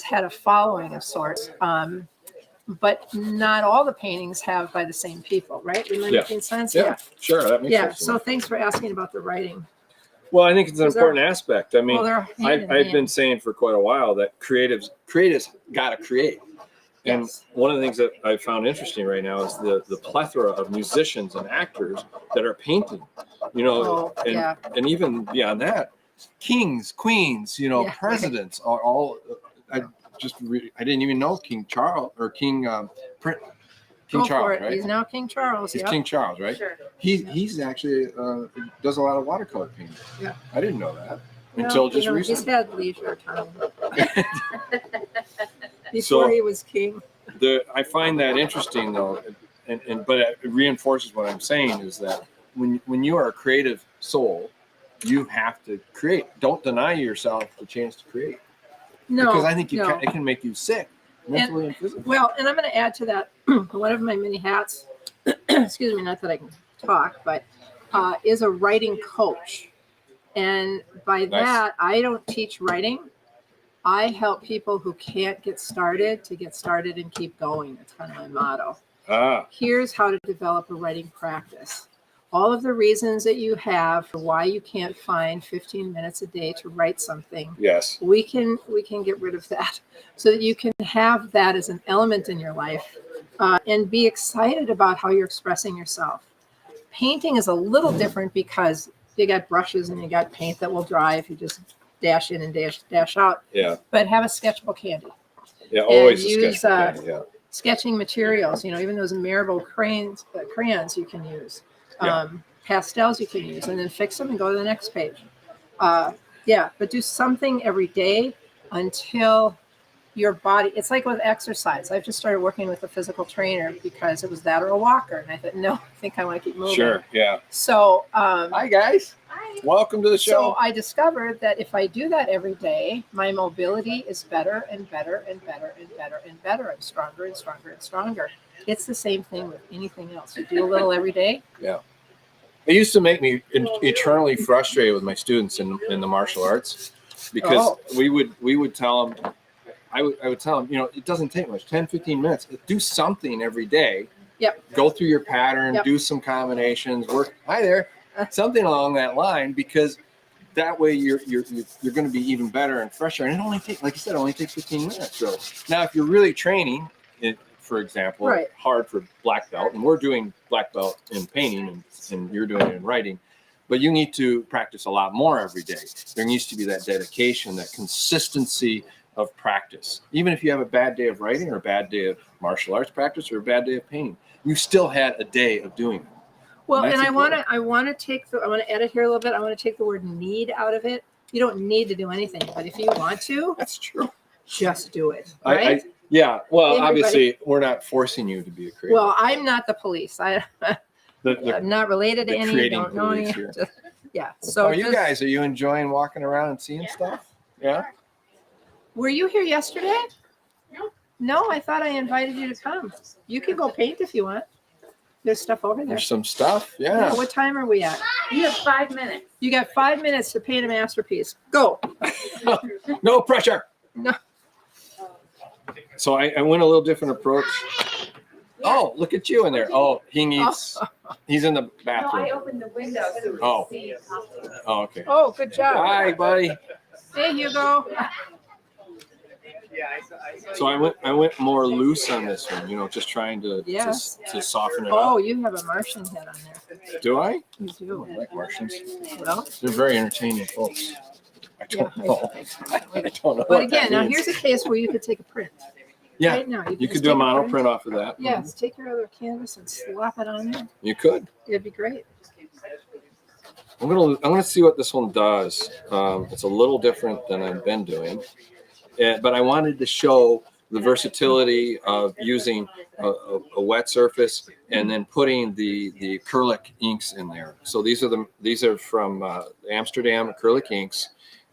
had a following of sorts. But not all the paintings have by the same people, right? Am I Yeah. making sense? Yeah, sure. That makes Yeah. sense. So thanks for asking about the writing. Well, I think it's an Is there- important aspect. I mean, Well, they're hand in I've hand. been saying for quite a while that creatives got to create. And Yes. one of the things that I found interesting right now is the plethora of musicians and actors that are painting, you know, Oh, yeah. and even beyond that, kings, queens, you know, Yeah, right. presidents are all, I didn't even know King Charles or King Go Charles, for it. right? He's now King Charles. He's Yep. King Charles, right? Sure. He's actually does a lot of watercolor painting. Yeah. I didn't know that Well, until just you know, he's recently. had leisure time before So- he was king. I find that interesting though, but it reinforces what I'm saying is that when you are a creative soul, you have to create. Don't deny yourself the chance to create, No, because I think no. it can make you sick mentally and physically. Well, and I'm going to add to that one of my many hats. Excuse me, not that I can talk, but is a writing coach, and by Nice. that I don't teach writing. I help people who can't get started to get started and keep going. That's kind of my motto. Here's how to develop a writing practice. All of the reasons that you have for why you can't find 15 minutes a day to write something, Yes. we can get rid of that so that you can have that as an element in your life and be excited about how you're expressing yourself. Painting is a little different because you got brushes and you got paint that will dry if you just dash in and dash out. Yeah. But have a sketchbook handy. Yeah. Always a use, sketchbook. Yeah. Sketching materials, you know, even those Marable crayons you can use. Yeah. Pastels you can use, and then fix them and go to the next page. But do something every day until your body, it's like with exercise. I've just started working with a physical trainer because it was that or a walker. And I thought, no, I think I want to keep moving. Sure. Yeah. So, Hi guys. Hi. Welcome to the so show. I discovered that if I do that every day, my mobility is better and better and better and better and better and stronger and stronger and stronger. It's the same thing with anything else. You do a little every day. It used to make me eternally frustrated with my students in the martial arts because we would tell them, I would tell them, you know, it doesn't take much, 10, 15 minutes. Do something every day. Yep. Go through your pattern, Yep. do some combinations, work. Hi there. Something along that line, because that way you're going to be even better and fresher. And it only takes, like you said, it only takes 15 minutes. So now if you're really training it, for example, Right. hard for black belt, and we're doing black belt in painting and you're doing it in writing, but you need to practice a lot more every day. There needs to be that dedication, that consistency of practice. Even if you have a bad day of writing or a bad day of martial arts practice or a bad day of painting, you still had a day of doing it. Well, That's and I want important. to edit here a little bit. I want to take the word need out of it. You don't need to do anything, but if you want to, That's true. just do it. Right? Yeah. Well, Everybody- obviously, we're not forcing you to be a creative. Well, I'm not the police. I'm not related to the any. creating Don't know any. police here. Yeah. So Are you guys? Are you enjoying walking around and seeing stuff? Yeah. Were you here yesterday? No, I thought I invited you to come. You can go paint if you want. There's stuff over there. There's some stuff. Yeah, Yeah. what time are we at? You have 5 minutes. You got 5 minutes to paint a masterpiece. Go. No pressure. No. So I went a little different approach. Oh, look at you in there. Oh, he needs. He's in the No, I bathroom. opened the window so we Oh. could see you talking. Oh, okay. Oh, good job. Hi, buddy. Hey, Hugo. So I went more loose on this one. You know, just trying to Yes. to soften it Oh, up. you have a Martian head on there. Do I? You do. I like Martians. Well, They're very entertaining folks. I yeah. don't know. I don't know. But what again, that now means. here's a case where you could take a print. Yeah, Right now, you just could do a take mono print. print off of that. Yes, take your other canvas and slap it on there. You could. It'd be great. I'm gonna see what this one does. It's a little different than I've been doing, but I wanted to show the versatility of using a wet surface and then putting the acrylic inks in there. So these are from Amsterdam acrylic inks,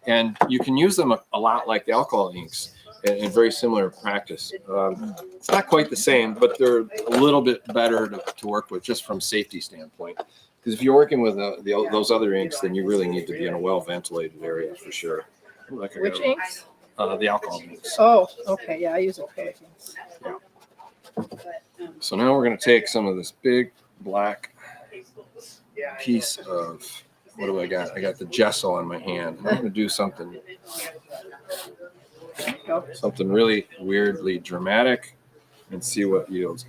and you can use them a lot like the alcohol inks in very similar practice. It's not quite the same, but they're a little bit better to work with just from safety standpoint. Because if you're working with those other inks, then you really need to be in a well-ventilated area for sure. Like Which inks? the alcohol inks. Oh, okay. Yeah, I use acrylic inks. So now we're going to take some of this big black piece of, what do I got? I got the gesso on my hand. I'm going to do something really weirdly dramatic and see what yields.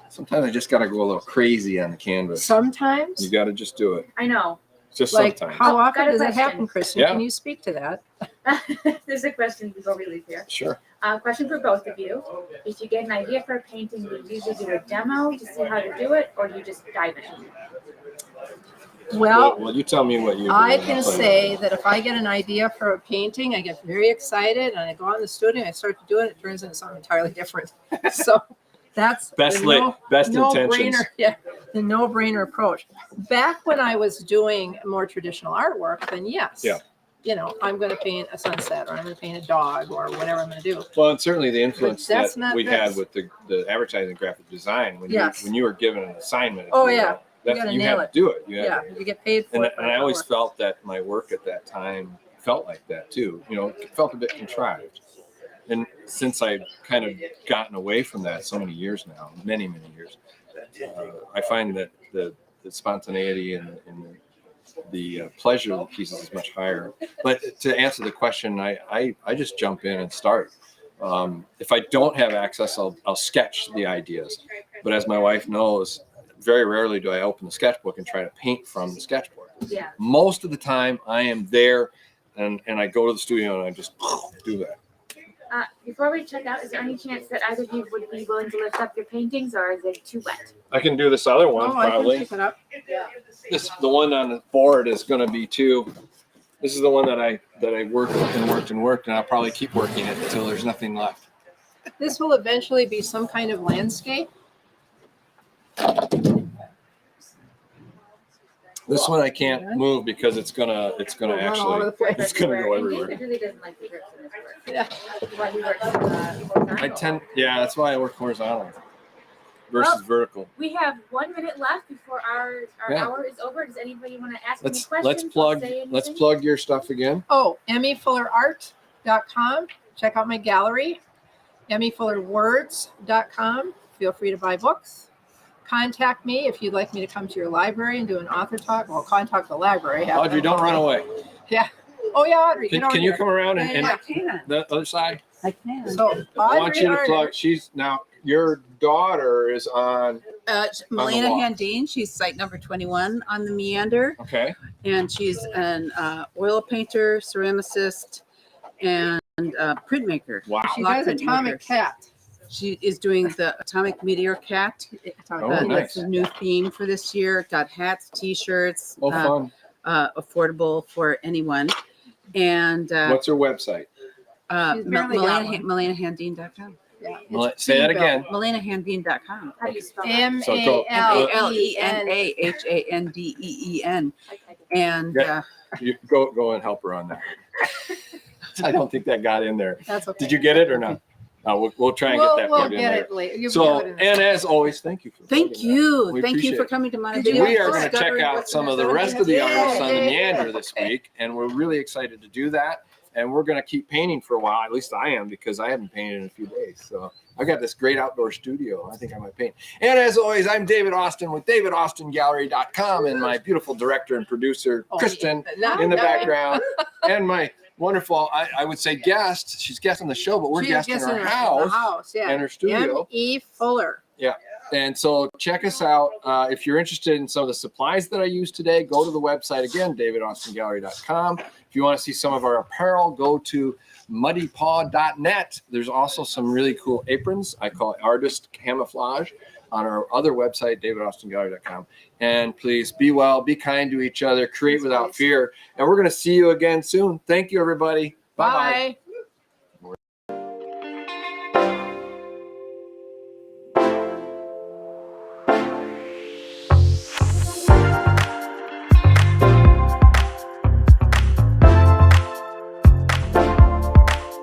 Sometimes I just got to go a little crazy on the canvas. Sometimes. You got to just do it. I know. Just Like, sometimes. how often Got a does that question. happen, Kristen? Yeah. Can you speak to that? There's a question before we leave here. Sure. Question for both of you. If you get an idea for a painting, do you usually do a demo to see how to do it, or do you just dive in? Well, You tell me what you do. I and I'll can tell you. say that if I get an idea for a painting, I get very excited and I go out in the studio and I start to do it. It turns into something entirely different. So that's Best the intentions. no-brainer. Yeah, the no-brainer approach. Back when I was doing more traditional artwork, then yes. Yeah. You know, I'm going to paint a sunset or I'm going to paint a dog or whatever I'm going to do. Well, and certainly the influence But that's that not we this. had with the advertising graphic design when Yes. you were given an assignment. if Oh, you will, yeah. You gotta you nail had it. to do it. You had Yeah, you get paid for And, it. and I always felt that my work at that time felt like that too. You know, it felt a bit contrived. And since I've kind of gotten away from that so many years now, many years, I find that the spontaneity and the pleasure of the pieces is much higher. But to answer the question, I just jump in and start. If I don't have access, I'll sketch the ideas. But as my wife knows, very rarely do I open the sketchbook and try to paint from the sketchbook. Yeah. Most of the time I am there and I go to the studio and I just do that. Before we check out, is there any chance that either of you would be willing to lift up your paintings, or is it too wet? I can do this other one Oh, I can probably. pick it up. The one on the board is going to be too. This is the one that I worked and I'll probably keep working it until there's nothing left. This will eventually be some kind of landscape. This one I can't move because it's gonna Run all over actually. the place. It's gonna go And everywhere. David really doesn't like the grips in his work. Yeah. Why he works horizontal. That's why I work horizontal versus vertical. We have 1 minute left before our Yeah. hour is over. Does anybody want to ask any Let's questions? plug Say let's anything? plug your stuff again. Oh, emmyfullerart.com. Check out my gallery. emmyfullerwords.com. Feel free to buy books. Contact me if you'd like me to come to your library and do an author talk. Well, contact the library. Audrey, don't run away. Oh yeah, Audrey. Can, get over can you here. come around and, Yeah, and the other side? I can. So I want you to Audrey plug. She's now your daughter is on. Melina wall. Handine, she's site number 21 on the Meander, Okay. and she's an oil painter, ceramicist, and printmaker. Wow. She Block does Atomic printmakers. Cat. She is doing the Atomic Meteor Cat. Oh, That's nice. a new theme for this year. Got hats, t-shirts, Oh, fun. affordable for anyone. And What's her website? She's barely got one. MelinaHandine.com. Yeah. Say that again. MelinaHandine.com. How do you spell that? So go- MALENAHANDEEN. MALENAHANDEEN. And Yeah. You go and help her on that. I don't think that got in there. That's okay. Did you get it or not? We'll try and get that We'll plugged in get there. it later. You So, can put it in. and as always, thank you. For thank plugging you. We Thank you appreciate for it. coming to that. Montevideo. We are going to check Discovering out what's some of the Minnesota rest of the has. artists on the Meander this week, and we're really excited to do that. And we're going to keep painting for a while. At least I am, because I haven't painted in a few days. So I've got this great outdoor studio. I think I might paint. And as always, I'm David Austin with DavidAustinGallery.com, and my beautiful director and producer, Kristen, in the background, and my wonderful, I would say guest. She's guest on the show, but we're She's guests in guessing her the house house, yeah. and her studio. M.E. Fuller. And so check us out. If you're interested in some of the supplies that I use today, go to the website again, DavidAustinGallery.com. If you want to see some of our apparel, go to muddypaw.net. There's also some really cool aprons. I call it artist camouflage on our other website, DavidAustinGallery.com. And please be well, be kind to each other, create without fear. And we're going to see you again soon. Thank you, everybody. Bye-bye. Bye.